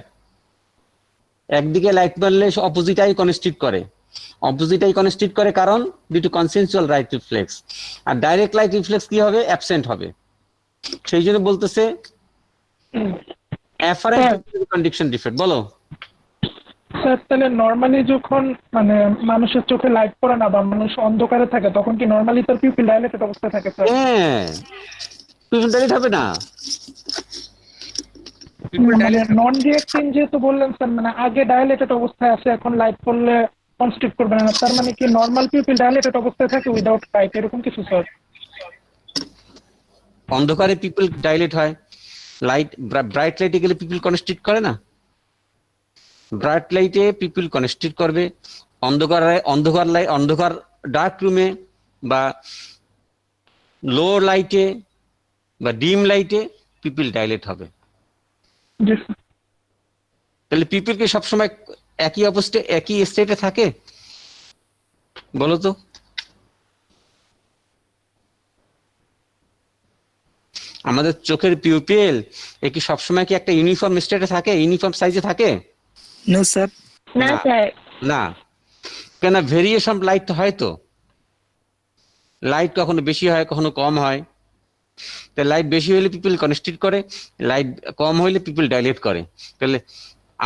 একদিকে লাইট মারলে অপোজিট আই কনস্ট্রিক্ট করে, অপোজিট আই কনস্ট্রিক্ট করে কারণ due to consensual light reflex. আর ডাইরেক্ট লাইট রিফ্লেক্স কি হবে? অ্যাবসেন্ট হবে। সেই জন্য বলতেছে অ্যাফারেন্ট কন্ডিশন ডিফেক্ট। বলো স্যার, তাহলে নর্মালি যখন মানে মানুষের চোখে লাইট পড়ে না বা মানুষ অন্ধকারে থাকে, তখন কি নর্মালি তার পিউপিল ডাইলেটেড অবস্থায় থাকে স্যার? হ্যাঁ, ডাইলেট হবে না। মানে নন রিঅ্যাক্টিং যেহেতু বললেন স্যার, মানে আগে ডাইলেটেড অবস্থায় আছে, এখন লাইট পড়লে কনস্ট্রিক্ট করবে না, তার মানে কি নর্মাল পিউপিল ডাইলেটেড অবস্থায় থাকে উইদাউট লাইট, এরকম কিছু স্যার? অন্ধকারে পিপল ডাইলেট হয়, লাইট ব্রাইট লাইটে গেলে পিপল কনস্ট্রিক্ট করে না। ব্রাইট লাইটে পিপল কনস্ট্রিক্ট করবে, অন্ধকার ডার্ক রুমে বা লো লাইটে বা ডিম লাইটে পিপল ডাইলেট হবে। জি স্যার। তাহলে পিপল কি সবসময় একই অবস্থায় একই স্টেটে থাকে বলো তো? আমাদের চোখের পিউপিল কি সবসময় কি একটা ইউনিফর্ম স্টেটে থাকে, ইউনিফর্ম সাইজে থাকে? No sir. না না। স্যার। না, কেন ভেরিয়েশন লাইট তো হয়, তো লাইট কখনো বেশি হয় কখনো কম হয়। তাহলে লাইট বেশি হলে পিপল কনস্ট্রিক্ট করে, লাইট কম হলে পিপল ডাইলেট করে। তাহলে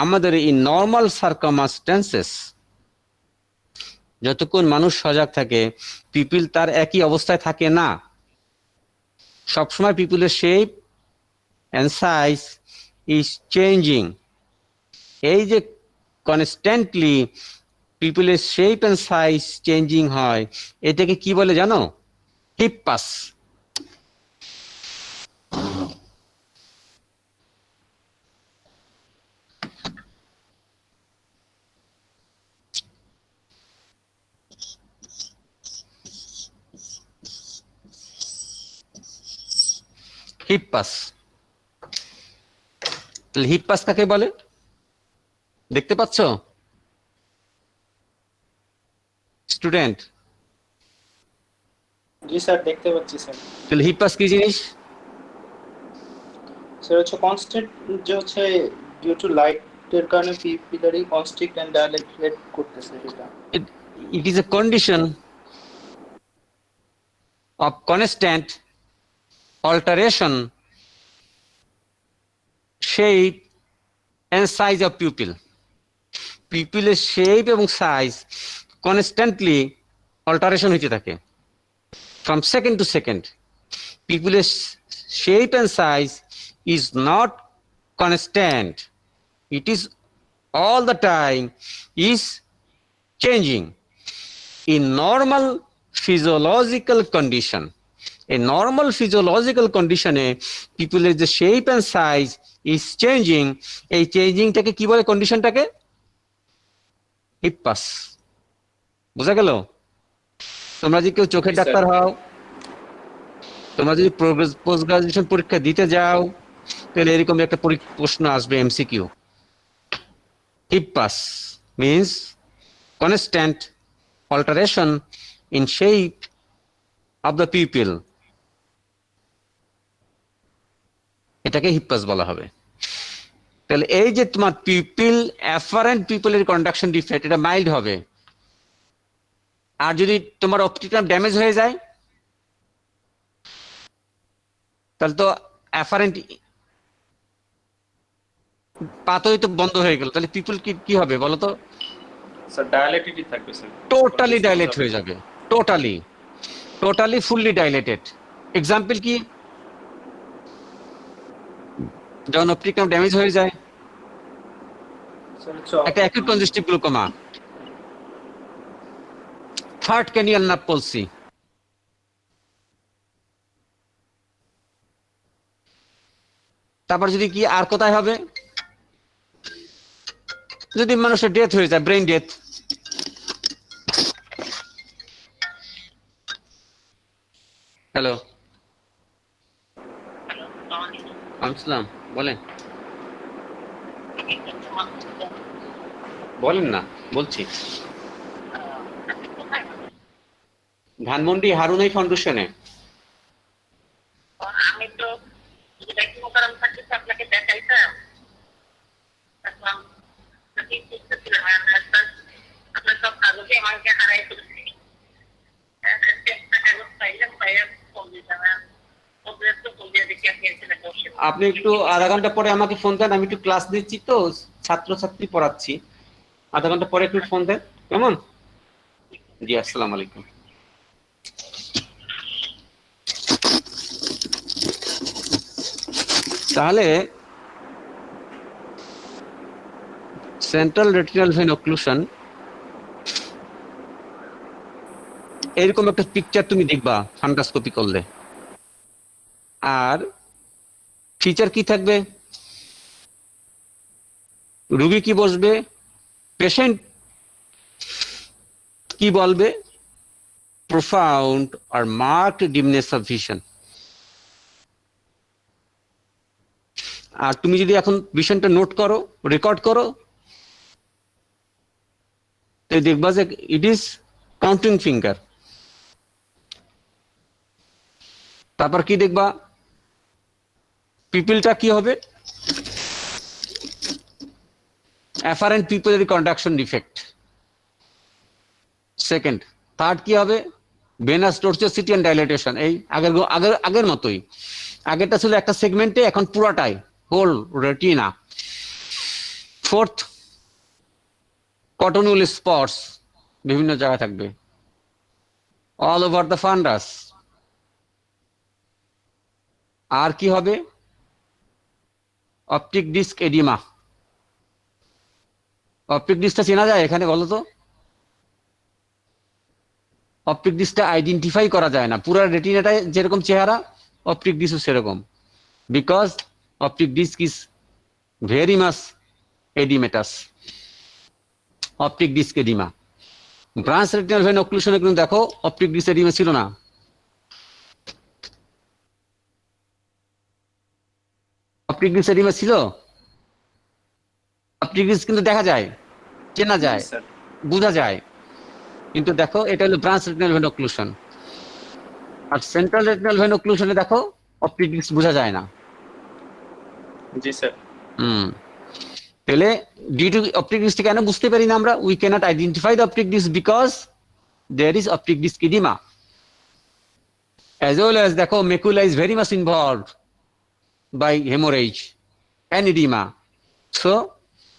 আমাদের এই নর্মাল সার্কামস্ট্যান্সেস, যতক্ষণ মানুষ সজাগ থাকে পিপল তার একই অবস্থায় থাকে না। সবসময় পিপলের shape and size is changing. এই যে কনস্ট্যান্টলি পিপলের শেপ অ্যান্ড সাইজ চেঞ্জিং হয়, এটাকে কি বলে জানো? হিপ্পাস। হিপ্পাস। তাহলে হিপ্পাস কাকে বলে দেখতে পাচ্ছ স্টুডেন্ট? জি স্যার, দেখতে পাচ্ছি স্যার। তাহলে হিপ্পাস কি জিনিস? স্যার হচ্ছে কনস্ট্যান্ট, যে হচ্ছে ডিউ টু লাইটের কারণে পিপিলারই কনস্ট্রিক্ট এন্ড ডাইলেট করতেছে এটা। It is a condition of constant alteration shape and size of pupil. পিপিলের শেপ এবং সাইজ কনস্ট্যান্টলি অল্টারেশন হতে থাকে ফ্রম সেকেন্ড টু সেকেন্ড। পিপিলের shape and size is not constant, it is all the time is changing. In normal physiological condition, a normal physiological condition এ পিপলের যে shape and size is changing, এই চেঞ্জিংটাকে কি বলে? কন্ডিশনটাকে হিপ্পাস। বোঝা গেল? তোমরা যদি কেউ চোখের ডাক্তার হও, তোমরা যদি পোস্ট গ্রাজুয়েশন পরীক্ষা দিতে যাও, তাহলে এরকম একটা প্রশ্ন আসবে MCQ. হিপ্পাস means constant alteration in shape of the pupil, এটাকে হিপ্পাস বলা হবে। তাহলে এই যে তোমার পিউপিল, অ্যাফারেন্ট পিউপিলের কন্ডাকশন ডিফেক্ট, এটা মাইল্ড হবে। আর যদি তোমার অপটিক ড্যামেজ হয়ে যায় তাহলে তো অ্যাফারেন্ট পাতই তো বন্ধ হয়ে গেল, তাহলে পিপল কি হবে বলো তো? স্যার ডাইলেটেডই থাকবে স্যার, টোটালি ডাইলেট হয়ে যাবে, টোটালি ফুললি ডাইলেটেড। এক্সাম্পল কি? যখন অপটিক নার্ভ ড্যামেজ হয়ে যায়, স্যার হচ্ছে একটা acute congestive glaucoma, third ক্যানিয়াল nerve পলসি, তারপর যদি কি আর কোথায় হবে? যদি মানুষের ডেথ হয়ে যায়, ব্রেন ডেথ। হ্যালো, আসসালাম, বলেন। বলেন না, বলছি। ধানমন্ডি হারুনাই ফাউন্ডেশনে। আমি তো মোকারম থাকতেছি, আপনাকে দেখাইতাম। আপনার সব কাগজে আমাকে হারাই ফেলছি। আপনি একটু আধা ঘন্টা পরে আমাকে ফোন দেন, আমি একটু ক্লাস দিচ্ছি তো, ছাত্রছাত্রী পড়াচ্ছি। আধা ঘন্টা পরে একটু ফোন দেন, কেমন? জি, আসসালামু আলাইকুম। তাহলে সেন্ট্রাল রেটিনাল ভেন অক্লুশন এরকম একটা পিকচার তুমি দেখবা ফান্ডাস্কোপি করলে। আর ফিচার কি থাকবে, রুগী কি বসবে, পেশেন্ট কি বলবে, প্রোফাউন্ড আর মার্কড ডিমনেস অফ ভিশন। আর তুমি যদি এখন ভিশনটা নোট করো, রেকর্ড করো, তো দেখবা যে ইট ইজ কাউন্টিং ফিঙ্গার। তারপর কি দেখবা, পিপলটা কি হবে, afferent pupillary conduction defect. Second, third কি হবে, ভেনাস টর্চুওসিটি এন্ড ডাইলেটেশন, এই আগের মতোই। আগেরটা ছিল একটা সেগমেন্টে, এখন পুরাটাই হোল রেটিনা। ফোর্থ, কটনুল স্পটস বিভিন্ন জায়গায় থাকবে, অল ওভার দ্য ফান্ডাস। আর কি হবে, অপটিক ডিস্ক এডিমা। অপটিক ডিস্কটা চেনা যায় এখানে, বলো তো? অপটিক ডিস্কটা আইডেন্টিফাই করা যায় না, পুরো রেটিনাটায় যেরকম চেহারা অপটিক ডিস্কও সেরকম, because optic disc is very much oedematous. Optic disc oedema. Branch retinal vein অক্লুশনে কিন্তু দেখো অপটিক ডিস্ক এডিমা ছিল না। অপটিক ডিস্ক এডিমা ছিল? অপটিক ডিস্ক কিন্তু দেখা যায়, চেনা যায়, স্যার। বোঝা যায়, কিন্তু দেখো এটা হলো ব্রাঞ্চ রেটিনাল ভেন অক্লুশন। আর সেন্ট্রাল রেটিনাল ভেন অক্লুশনে দেখো অপটিক ডিস্ক বোঝা যায় না। জি স্যার। তাহলে ডিউ টু অপটিক ডিস্ক কেন বুঝতে পারি না আমরা? We cannot identify the optic disc because there is optic disc oedema. As well as দেখো macula is very much involved by hemorrhage and edema. So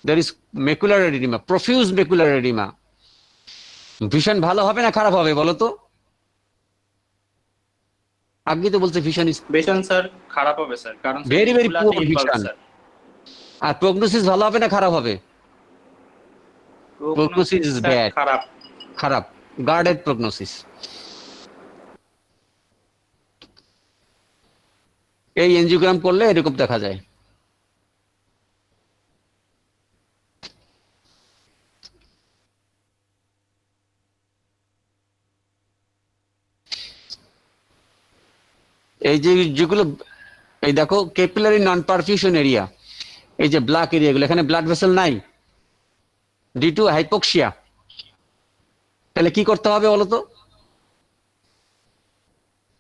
there is macular edema, profuse macular edema. Vision ভালো হবে না খারাপ হবে বলো তো? আগে তো বলছে ভিশন ইজ ভিশন স্যার খারাপ হবে স্যার, কারণ Very, very সেগুলাতে poor involved, vision. স্যার। আর প্রগনোসিস ভালো হবে না খারাপ হবে? Prognosis is sir, bad. খারাপ। খারাপ, গার্ডেড প্রগনোসিস। এই এনজিওগ্রাম করলে এরকম দেখা যায়। এই যে যেগুলো, এই দেখো ক্যাপিলারি নন পারফিউশন এরিয়া, এই যে ব্ল্যাক এরিয়াগুলো, এখানে ব্লাড ভেসেল নাই ডিউ টু হাইপোক্সিয়া। তাহলে কি করতে হবে বলো তো?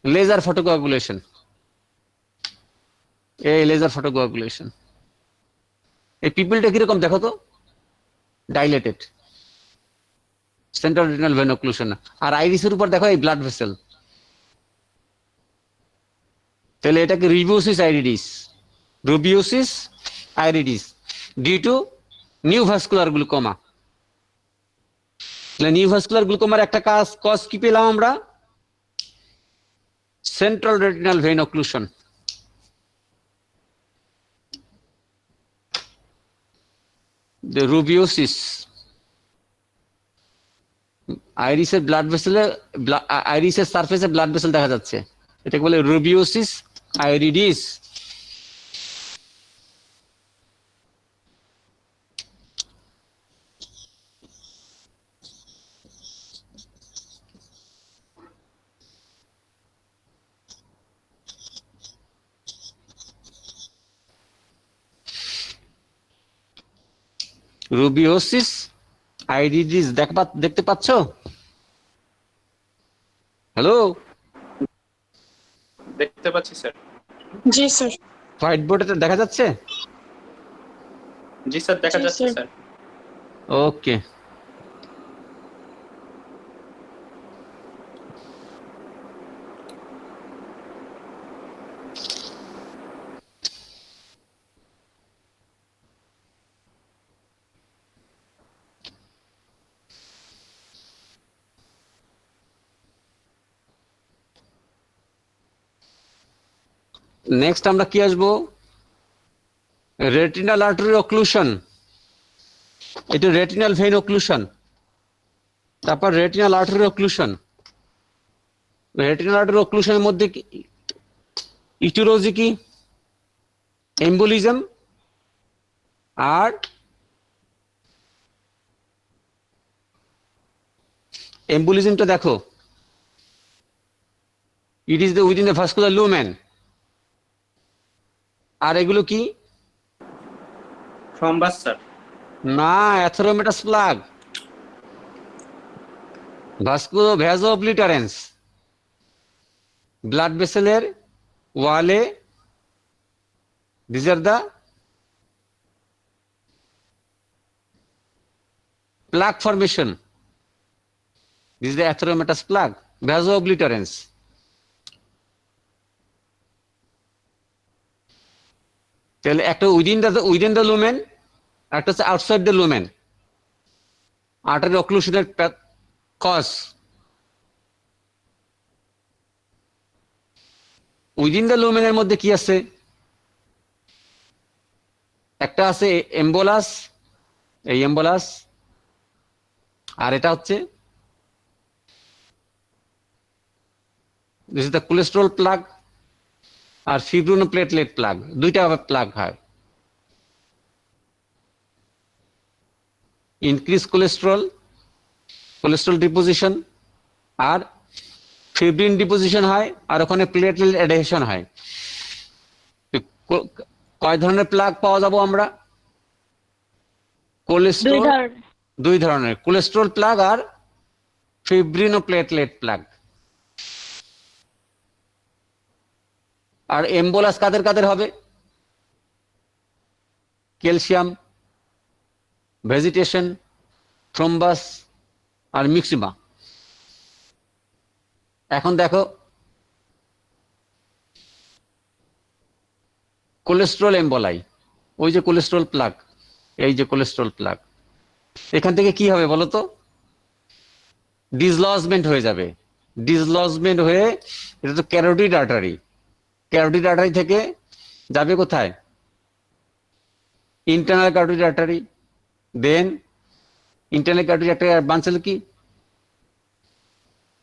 Laser photocoagulation. এই লেজার ফটোকোয়াগুলেশন। এই পিপলটা কিরকম দেখো তো, dilated, central retinal vein occlusion. আর আইরিসের উপর দেখো এই ব্লাড ভেসেল। তাহলে এটাকে rubeosis iridis, rubeosis iridis due to neovascular glaucoma. তাহলে নিউ ভাস্কুলার গ্লুকোমার একটা কজ কি পেলাম আমরা? Central retinal vein occlusion. The rubeosis, আইরিসের ব্লাড ভেসেলে, আইরিসের সারফেসে ব্লাড ভেসেল দেখা যাচ্ছে, এটাকে বলে রুবিওসিস আইরিডিস। রুবিওসিস আইরিডিস দেখতে পাচ্ছ? হ্যালো, দেখতে পাচ্ছি স্যার। জি স্যার। হোয়াইট বোর্ডে দেখা যাচ্ছে? জি স্যার, দেখা জি, যাচ্ছে স্যার। স্যার। ওকে। নেক্সট আমরা কি আসবো? Retinal artery occlusion. এটা রেটিনাল ভেইন অক্লুশন, তারপর retinal artery occlusion, retinal artery অক্লুশনের মধ্যে ইটিওলজি কি, এম্বোলিজম আর এম্বোলিজমটা দেখো, it is the within the vascular lumen. আর এগুলো কি? Thrombus sir. না, atheromatous plug, vasculo vaso obliterans, blood ভেসেলের ওয়ালে, this are the plaque formation. This is the atheromatous plaque, vaso-obliterans. তাহলে একটা উইদিন দ্য লুমেন, একটা হচ্ছে আউটসাইড দ্য লুমেন। আর্টারি অক্লুশনের কজ উইদিন দ্য লুমেনের মধ্যে কি আছে? একটা আছে এম্বোলাস, এই এম্বোলাস, আর এটা হচ্ছে this is the cholesterol plug আর ফিব্রিনোপ্লেটলেট প্লাগ, দুইটা প্লাগ হয়। ইনক্রিজ কোলেস্ট্রল ডিপোজিশন আর ফিব্রিন ডিপোজিশন হয়, আর ওখানে প্লেটলেট অ্যাডহেশন হয়। কয় ধরনের প্লাগ পাওয়া যাবো আমরা? কোলেস্ট্রল দুই ধরনের, কোলেস্ট্রল প্লাগ আর ফিব্রিনোপ্লেটলেট প্লাগ। আর এম্বোলাস কাদের কাদের হবে? ক্যালসিয়াম, ভেজিটেশন, থ্রম্বাস আর মিক্সিমা। এখন দেখো কোলেস্ট্রল এম্বোলাই, ওই যে কোলেস্ট্রল প্লাগ, এই যে কোলেস্ট্রল প্লাগ, এখান থেকে কি হবে বলো তো? ডিসলজমেন্ট হয়ে যাবে। ডিসলজমেন্ট হয়ে, এটা তো ক্যারোটিড আর্টারি, ক্যারোটিড আর্টারি থেকে যাবে কোথায়? ইন্টারনাল ক্যারোটিড আর্টারি, দেন ইন্টারনাল ক্যারোটিড আর্টারি আর বাঞ্চল কি?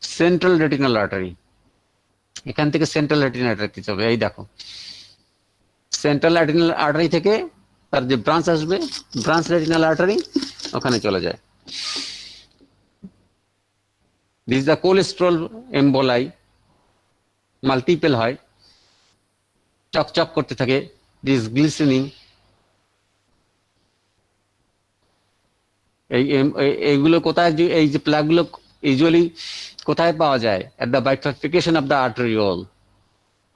Central retinal artery. এখান থেকে সেন্ট্রাল রেটিনাল আর্টারি যাবে, এই দেখো সেন্ট্রাল রেটিনাল আর্টারি থেকে তার যে ব্রাঞ্চ আসবে, ব্রাঞ্চ রেটিনাল আর্টারি, ওখানে চলে যায়। দিস দ্য কোলেস্ট্রল এম্বোলাই, মাল্টিপল হয়, চকচক করতে থাকে, দিস গ্লিসেনিং। এইগুলো কোথায়, এই যে প্লাগগুলো ইউজুয়ালি কোথায় পাওয়া যায়? At the bifurcation of the arteriole.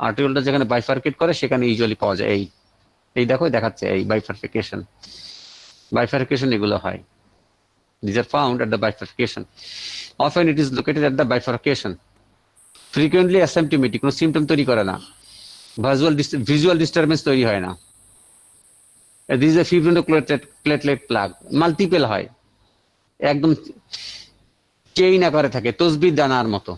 আর্টেরিওলটা যেখানে বাইফার্কেট করে সেখানে ইউজুয়ালি পাওয়া যায়। এই দেখো দেখাচ্ছে, এই বাইফার্কেশন এগুলো হয়। These are found at the bifurcation. Often it is located at the bifurcation. Frequently asymptomatic, কোনো symptom তৈরি করে না, visual disturbance তৈরি হয় না। This is a fibrinoplatelet plug, multiple হয়, একদম চেইন আকারে থাকে, তসবির দানার মতো।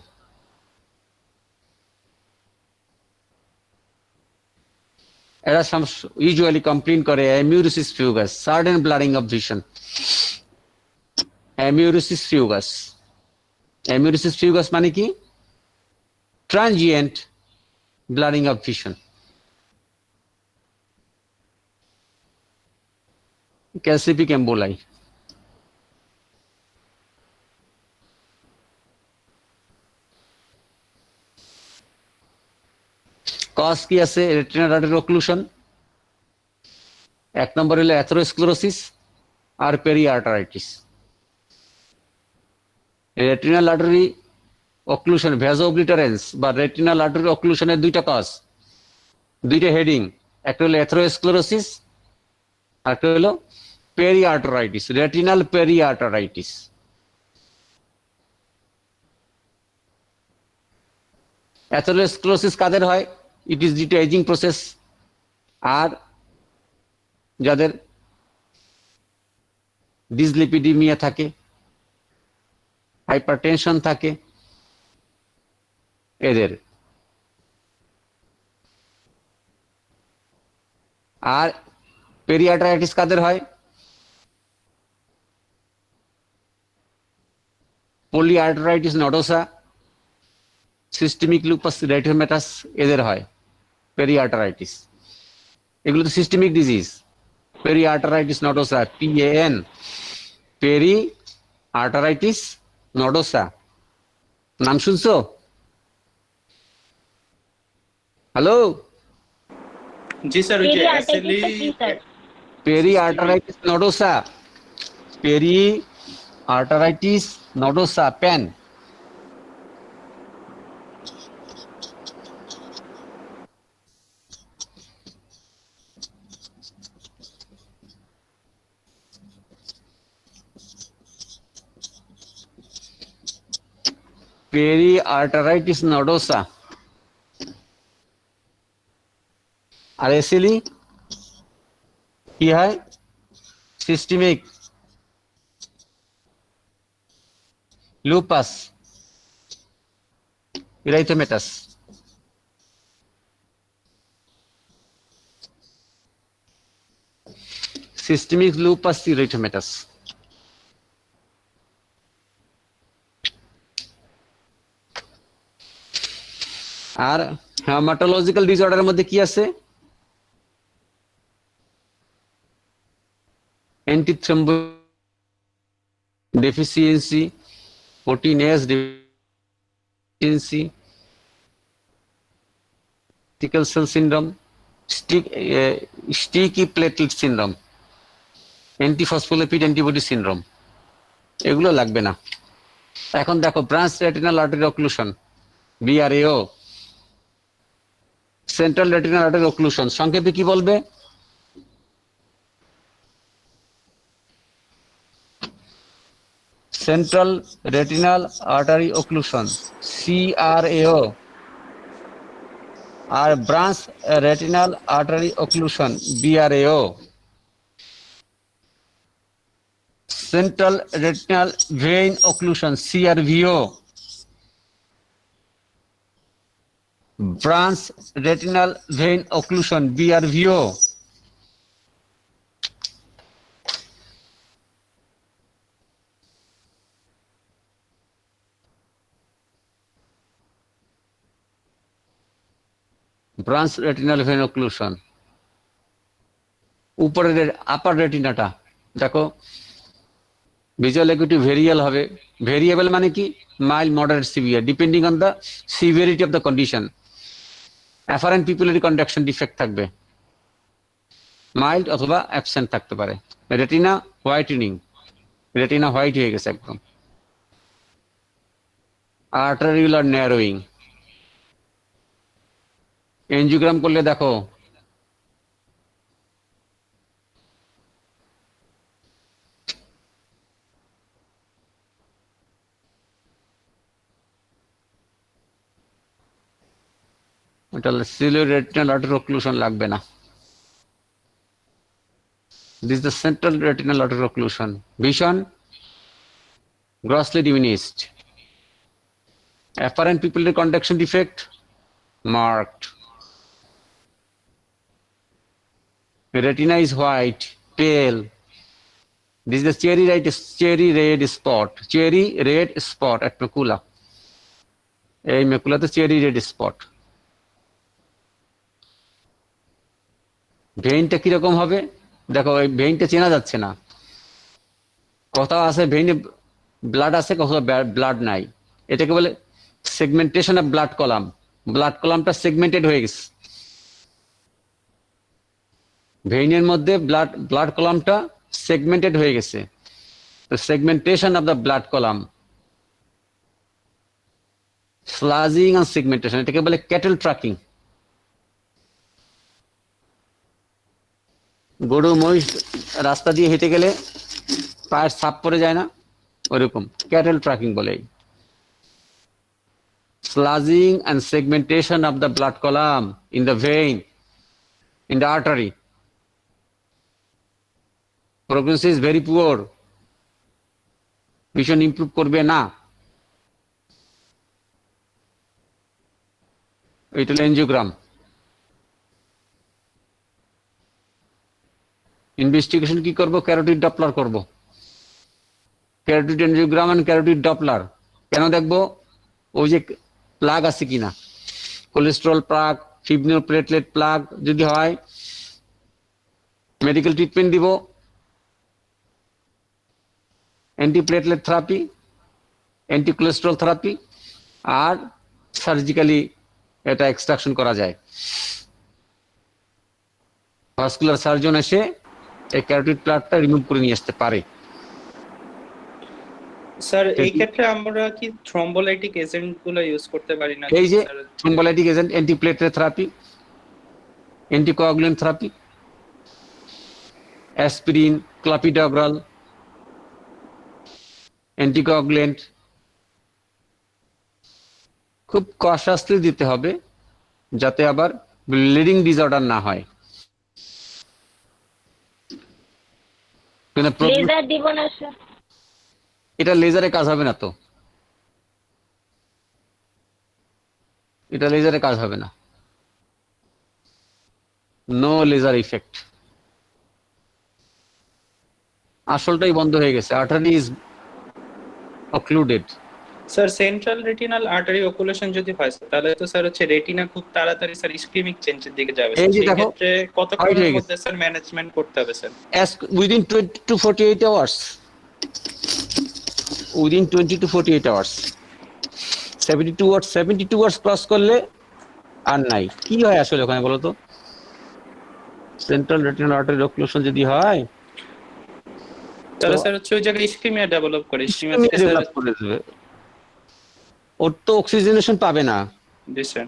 এরা ইউজুয়ালি কমপ্লেইন করে amaurosis fugax, sudden blurring of vision. Amaurosis fugax, amaurosis fugax মানে কি? Transient blurring of vision. Calcific emboli. Cause কি আছে রেটিনাল আর্টারি অক্লুশন? এক নম্বর হলো অ্যাথেরোস্ক্লেরোসিস আর periarteritis. Retinal artery occlusion, vaso obliterans বা রেটিনাল আর্টারি অক্লুশনের দুইটা কজ, দুইটা হেডিং, একটা হলো অ্যাথেরোস্ক্লেরোসিস আর একটা হলো পেরিআর্টারাইটিস, রেটিনাল পেরিআর্টারাইটিস। অ্যাথেরোস্ক্লেরোসিস কাদের হয়? It is due to ageing process. আর যাদের ডিসলিপিডিমিয়া থাকে, হাইপারটেনশন থাকে, এদের। আর পেরিআর্টারাইটিস কাদের হয়? Polyarteritis nodosa, systemic lupus erythematosus এদের হয়, পেরিআর্টারাইটিস। এগুলো তো systemic disease. Periarteritis nodosa, PAN, periarteritis nodosa, নাম শুনছো? হ্যালো, জি স্যার, ওই যে পেরিয়ার্টাইটিসটা কি sir? Periarteritis nodosa, periarteritis nodosa, PAN. Periarteritis nodosa. আর এসিলি কি হয়? Systemic lupus erythematosus. Systemic lupus erythematosus. আর হেমাটোলজিক্যাল ডিসঅর্ডারের মধ্যে কি আছে? Antithrombin deficiency, proteinase deficiency, sickle cell syndrome, sticky platelet syndrome, antiphospholipid antibody syndrome. এগুলো লাগবে না। এখন দেখো branch retinal artery occlusion, BRAO, central retinal artery occlusion, সংক্ষেপে কি বলবে? Central retinal artery occlusion, CRAO। আর branch retinal artery occlusion, BRAO। Central retinal vein occlusion, CRVO। Branch retinal vein occlusion, BRVO। Branch retinal vein occlusion. উপরের upper রেটিনাটা দেখো, visual acuity variable হবে। Variable মানে কি? Mild, moderate, severe, depending on the severity of the condition. Afferent pupillary conduction defect থাকবে, mild অথবা absent থাকতে পারে। রেটিনা হোয়াইটেনিং, রেটিনা হোয়াইট হয়ে গেছে একদম। আর্টারিউলার ন্যারোয়িং, এনজিওগ্রাম করলে দেখো ওটা সিলিয়ার রেটিনাল আর্টারি অক্লুশন লাগবে না। This is the central retinal artery occlusion. Vision grossly diminished. Apparent pupillary contraction defect marked. Retina is white, pale. This is the cherry red spot. Cherry red spot at macula. এই মেকুলাতে cherry red spot. ভেইনটা কিরকম হবে দেখো, এই ভেইনটা চেনা যাচ্ছে না। কোথাও আছে ভেইনে ব্লাড আছে, কোথাও ব্লাড নাই। এটাকে বলে segmentation of blood column. Blood কলামটা সেগমেন্টেড হয়ে গেছে। ভেইনের মধ্যে ব্লাড কলামটা সেগমেন্টেড হয়ে গেছে। তো segmentation of the blood column, sludging and segmentation, এটাকে বলে ক্যাটেল ট্র্যাকিং। গরু মহিষ রাস্তা দিয়ে হেঁটে গেলে পায়ের ছাপ পড়ে যায় না, ওরকম ক্যাটেল ট্র্যাকিং বলে। Sludging and segmentation of the blood column in the vein, in the artery. Prognosis is very poor, vision improve করবে না। এটা হলো এনজিওগ্রাম। ইনভেস্টিগেশন কি করব? ক্যারোটিড ডপলার করব। Carotid angiogram and carotid Doppler কেন দেখবো? ওই যে প্লাগ আছে কিনা, কোলেস্টেরল প্লাগ, ফিব্রিনোপ্লেটলেট প্লাগ যদি হয় মেডিকেল ট্রিটমেন্ট দিব, অ্যান্টিপ্লেটলেট থেরাপি, অ্যান্টিকোলেস্টেরল থেরাপি, আর সার্জিক্যালি এটা এক্সট্রাকশন করা যায়। ভাস্কুলার সার্জন এসে এই ক্যারোটিড প্লাগটা রিমুভ করে নিয়ে আসতে পারে। স্যার এই ক্ষেত্রে আমরা কি থ্রম্বোলাইটিক এজেন্ট গুলো ইউজ করতে পারি না? এই যে thrombolytic agent, antiplatelet therapy, anticoagulant therapy, aspirin, clopidogrel, anticoagulant খুব কশাসলি দিতে হবে যাতে আবার ব্লিডিং ডিসঅর্ডার না হয়। লেজার দিব না স্যার? এটা লেজারে কাজ হবে না তো, এটা লেজারে কাজ হবে না, নো লেজার ইফেক্ট। আসলটাই বন্ধ হয়ে গেছে, artery is occluded. Sir central retinal artery occlusion যদি হয় তাহলে তো স্যার হচ্ছে রেটিনা খুব তাড়াতাড়ি স্যার ইসকেমিক চেঞ্জের দিকে যাবে। এই যে সেই দেখো, ক্ষেত্রে হয়ে কতক্ষণের গেছে। মধ্যে স্যার ম্যানেজমেন্ট করতে হবে sir? Within 20 to 48 hours, within 20 to 48 hours। 72 hours cross করলে আর নাই। কি হয় আসলে ওখানে বলো তো? সেন্ট্রাল রেটিনাল আর্টারি অক্লুশন যদি হয় তাহলে স্যার হচ্ছে ওই জায়গায় ইসকেমিয়া ডেভেলপ করে। ইসকেমিয়া থেকে স্যার ডেভেলপ করে দেবে, ওর তো অক্সিজেনেশন পাবে না, জি স্যার।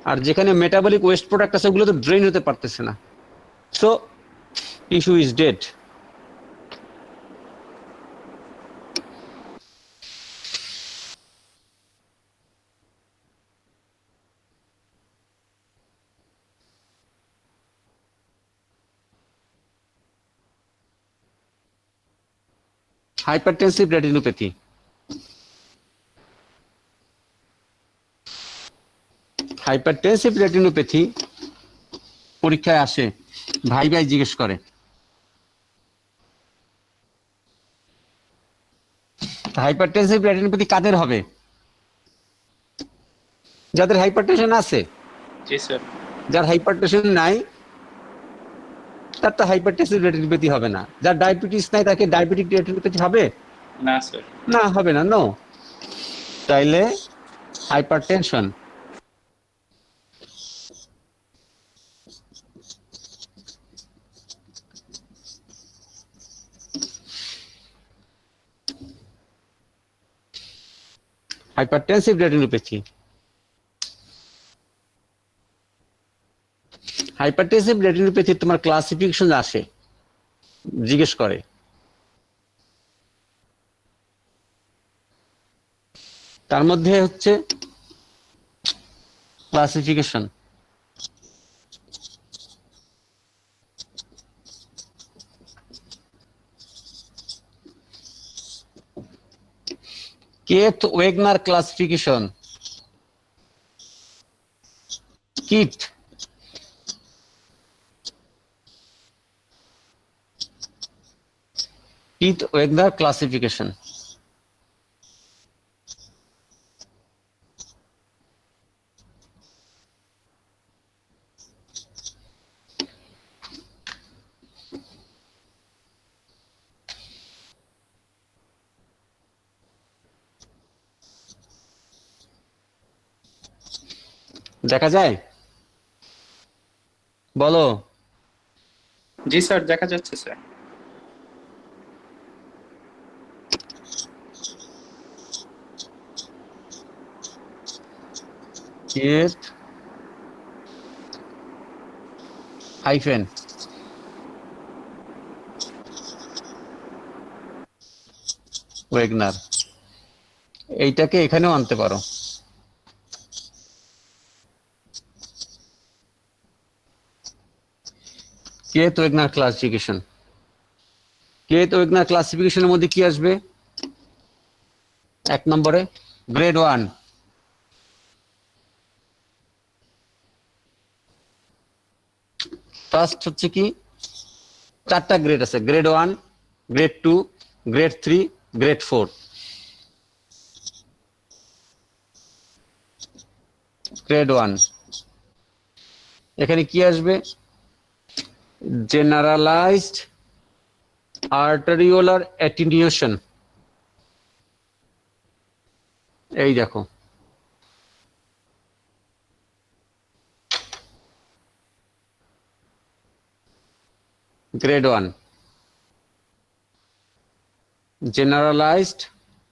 আর যেখানে মেটাবলিক ওয়েস্ট প্রোডাক্ট আছে ওগুলো তো ড্রেন হতে পারতেছে না, so tissue is dead. Hypertensive retinopathy, hypertensive retinopathy পরীক্ষায় আসে, ভাই ভাই জিজ্ঞেস করে হাইপারটেনসিভ রেটিনোপ্যাথি কাদের হবে? যাদের হাইপারটেনশন আছে। জি স্যার। যার হাইপারটেনশন নাই তার তো হাইপারটেনসিভ রেটিনোপ্যাথি হবে না। যার ডায়াবেটিস নাই তাকে ডায়াবেটিক রেটিনোপ্যাথি হবে না স্যার। না, হবে না, নো। তাইলে hypertension, hypertensive retinopathy, hypertensive retinopathy তোমার ক্লাসিফিকেশন আসে, জিজ্ঞেস করে তার মধ্যে হচ্ছে classification, Keith Wagener classification, Keith, Keith Wagener classification. দেখা যায়? বলো। জি স্যার, দেখা যাচ্ছে স্যার। কেথ হাইফেন ওয়েগনার, এইটাকে এখানেও আনতে পারো। কেথ ওয়েগনার ক্লাসিফিকেশন, কেথ ওয়েগনার ক্লাসিফিকেশনের মধ্যে কি আসবে? 1 নম্বরে গ্রেড 1, ফার্স্ট হচ্ছে কি 4টা গ্রেড আছে, grade 1, grade 2, grade 3, grade 4। Grade 1। এখানে কি আসবে? জেনারেলাইজড আর্টেরিওলার অ্যাটেনিউশন। এই দেখো, গ্রেড 1 জেনারেলাইজড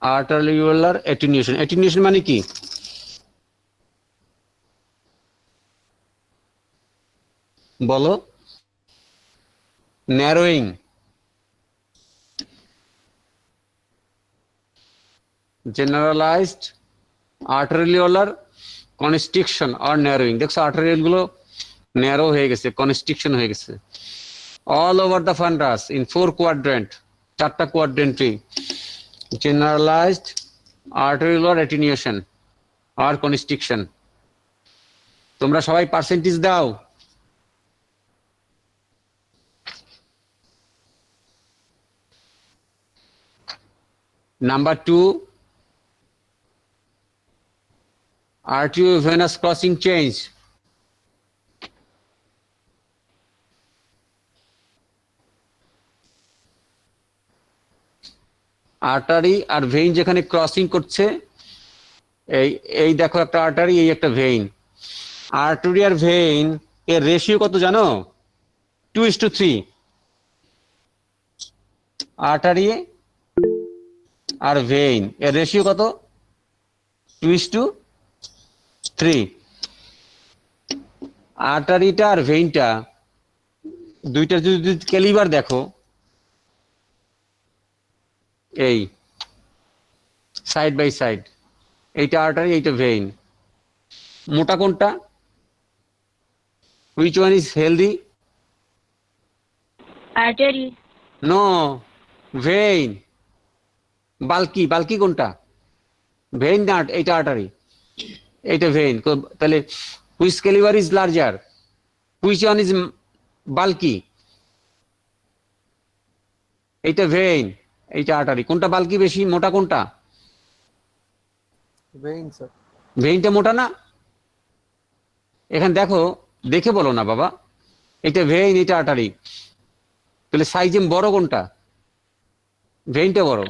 আর্টেরিওলার অ্যাটেনিউশন। অ্যাটেনিউশন মানে কি? বলো। ন্যারোয়িং। জেনারেলাইজড আর্টেরিওলার কনস্ট্রিকশন আর ন্যারোয়িং। দেখছো আর্টেরিয়াল গুলো ন্যারো হয়ে গেছে, কনস্ট্রিকশন হয়ে গেছে। All over the ফান্ডাস in 4 quadrant, 4টা কোয়াড্রেন্টে জেনারেলাইজড আর্টেরিওলার অ্যাটেনিউশন আর কনস্ট্রিকশন। তোমরা সবাই পার্সেন্টেজ দাও। Number 2, arteriovenous crossing change. Artery আর ভেইন যেখানে ক্রসিং করছে, এই দেখো একটা আর্টারি, এই একটা ভেইন। আর্টারি আর ভেইন এর রেশিও কত জানো? 2:3। আর্টারি আর ভেইন এর রেশিও কত? 2:3। আর্টারিটা আর ভেইনটা দুইটা যদি ক্যালিবার দেখো, এই সাইড বাই সাইড, এইটা আর্টারি, এইটা ভেইন। মোটা কোনটা? Which one is healthy? artery, no, vein. Bulky, bulky কোনটা? ভেইন না, এইটা আর্টারি, এইটা ভেইন। তাহলে which calibre is larger? Which one is bulky? এইটা ভেইন, এইটা আর্টারি। কোনটা বাল্কি বেশি, মোটা কোনটা? Vein sir. ভেইনটা মোটা না? এখানে দেখো, দেখে বলো না বাবা। এটা ভেইন, এটা আর্টারি। তাহলে সাইজে বড় কোনটা? ভেইনটা বড়।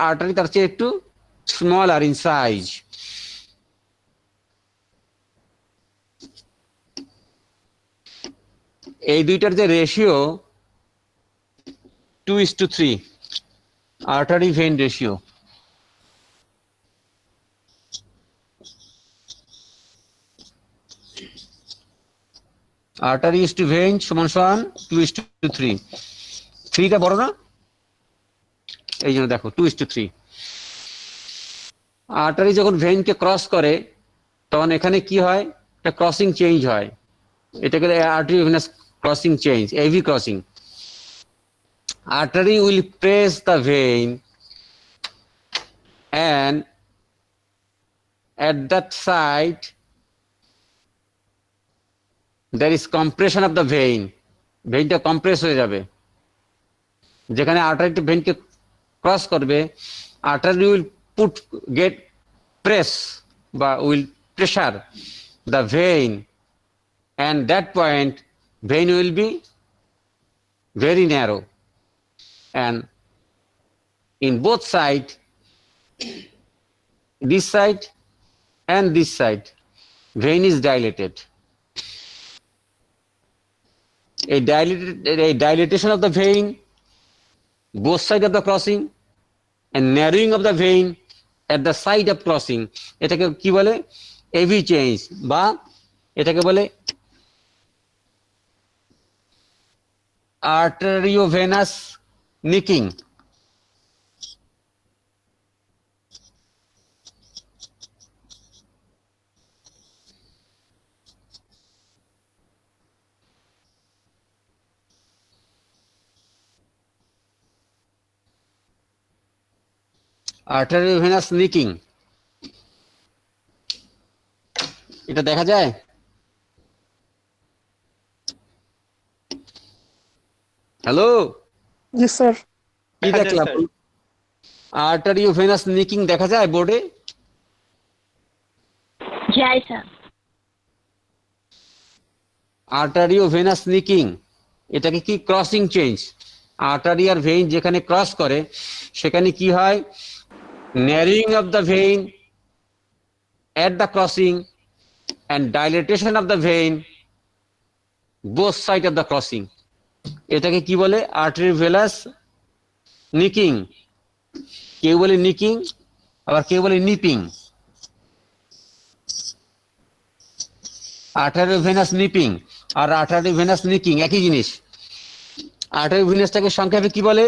আর্টারি তার চেয়ে একটু স্মলার ইন সাইজ। এই দুইটার যে ratio 2:3, artery vein ratio. Artery is to vein সমান সমান 2:3। 3টা বড় না, এই জন্য দেখো 2:3। আর্টারি যখন ভেইনকে ক্রস করে তখন এখানে কি হয়? একটা ক্রসিং চেঞ্জ হয়, এটাকে arteriovenous crossing change, AV crossing. Artery will press the vein and at that site there is compression of the vein. ভেইনটা কম্প্রেস হয়ে যাবে। যেখানে আর্টারিটা ভেইনকে ক্রস করবে, আর্টারি উইল গেট প্রেস বা will pressure the vein, and that point vein will be very narrow, and in both sides, this side and this side, vein is dilated. A dilatation of the vein, both sides of the crossing, and narrowing of the vein at the side of crossing, এটাকে কি বলে? AV change, বা এটাকে বলে arteriovenous নিকিং। Arteriovenous নিকিং, এটা দেখা যায়? Hello, জি স্যার। কি দেখলাম? আর্টেরিওভেনাস নিকিং দেখা যায় বোর্ডে? जय सर আর্টারিও ভেনাস নিকিং, এটাকে কি ক্রসিং চেঞ্জ। আর্টারি আর ভেইন যেখানে ক্রস করে সেখানে কি হয়, narrowing of the vein at the crossing and dilatation of the vein both side of the crossing, এটাকে কি বলে আর্টারিওভেনাস নিকিং। কেউ বলে নিকিং, আবার কেউ বলে নিপিং। আর্টারিওভেনাস নিপিং আর আর্টারিওভেনাস নিকিং একই জিনিস। আর্টারিওভেনাসটাকে সংক্ষেপে কি বলে,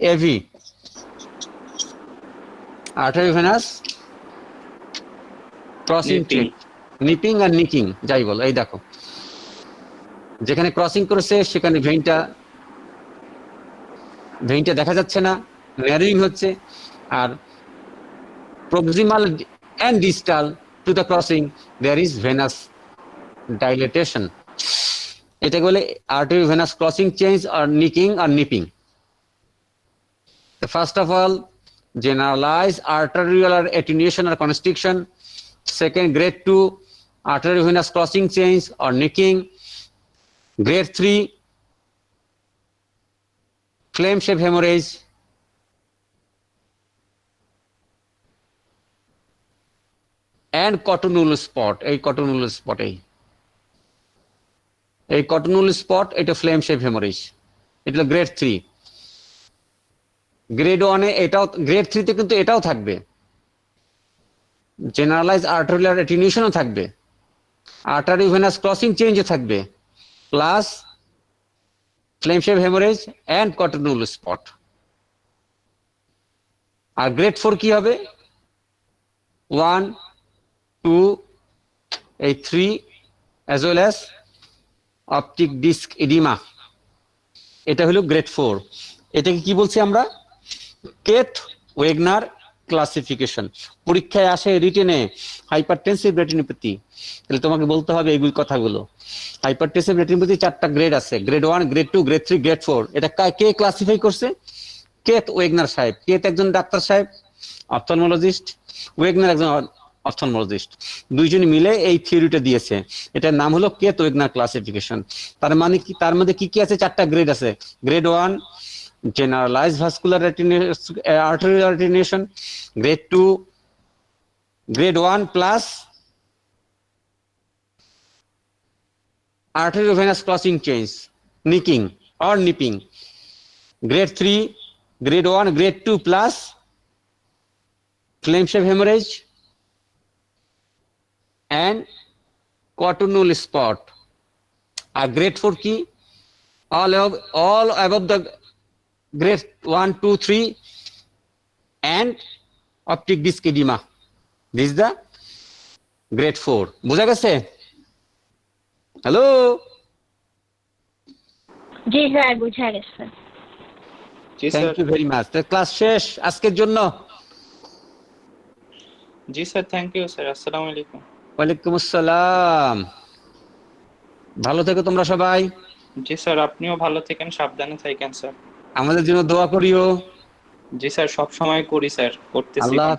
AV. Arteriovenous crossing change, nipping আর নিকিং যাই বলো। এই দেখো যেখানে ক্রসিং করেছে সেখানে ভেইনটা দেখা যাচ্ছে না, ন্যারোইং হচ্ছে। আর proximal and distal to the crossing there is venous dilatation, এটাকে বলে arteriovenous crossing change or nicking or nipping. First of all, generalized arteriolar attenuation or constriction. Second, grade 2 arteriovenous crossing change or nicking. Grade 3 flame shaped hemorrhage. And cottonwool spot, এই cottonwool spot, এই cottonwool spot এটা flame shape hemorrhage, এটা grade 3। Grade 1 এ এটাও, grade 3 তে কিন্তু এটাও থাকবে, generalise আর্টারিওলার অ্যাটেনিউশনও থাকবে, আর্টারিওভেনাস ক্রসিং চেঞ্জও থাকবে, plus flame shape haemorrhage and cotton wool spot. আর গ্রেড 4 কি হবে, 1 2 এই 3 as well as optic disc oedema, এটা হলো গ্রেড 4। এটাকে কি বলছি আমরা, কেথ ওয়েগনার ক্লাসিফিকেশন। পরীক্ষায় আসে রিটেনে হাইপারটেনসিভ রেটিনোপ্যাথি, তাহলে তোমাকে বলতে হবে এইগুলো কথাগুলো। হাইপারটেনসিভ রেটিনোপ্যাথি 4টা গ্রেড আছে, গ্রেড 1, গ্রেড 2, গ্রেড 3, গ্রেড 4। এটা কে ক্লাসিফাই করছে, কেথ ওয়েগনার সাহেব। কেথ একজন ডাক্তার সাহেব, অপথলমোলজিস্ট, ওয়েগনার একজন অপথলমোলজিস্ট, দুইজন মিলে এই থিওরিটা দিয়েছে। এটার নাম হলো কেথ ওয়েগনার ক্লাসিফিকেশন। তার মানে কি, তার মধ্যে কি কি আছে, 4টা গ্রেড আছে। Grade 1 generalized vascular arterial attenuation, grade 2 grade 1 plus arteriovenous crossing change, nicking or nipping. Grade 3 grade 1 grade 2 plus flame shape hemorrhage and cottonwool spot. A grade 4 key all above the grade 1 2 3 and optic disc edema. This is the grade 4. বুঝা গেছে? Hello, জি sir বুঝা গেছে। জি thank sir. You very much. Class শেষ আজকের জন্য। জি স্যার, থ্যাংক ইউ স্যার। আসসালামু আলাইকুম। ওয়ালাইকুম আসসালাম। ভালো থেকো তোমরা সবাই। জি স্যার, আপনিও ভালো থাকেন, সাবধানে থাকেন স্যার। আমাদের জন্য দোয়া করিও। জি স্যার, সব সময় করি স্যার, করতেছি। আল্লাহ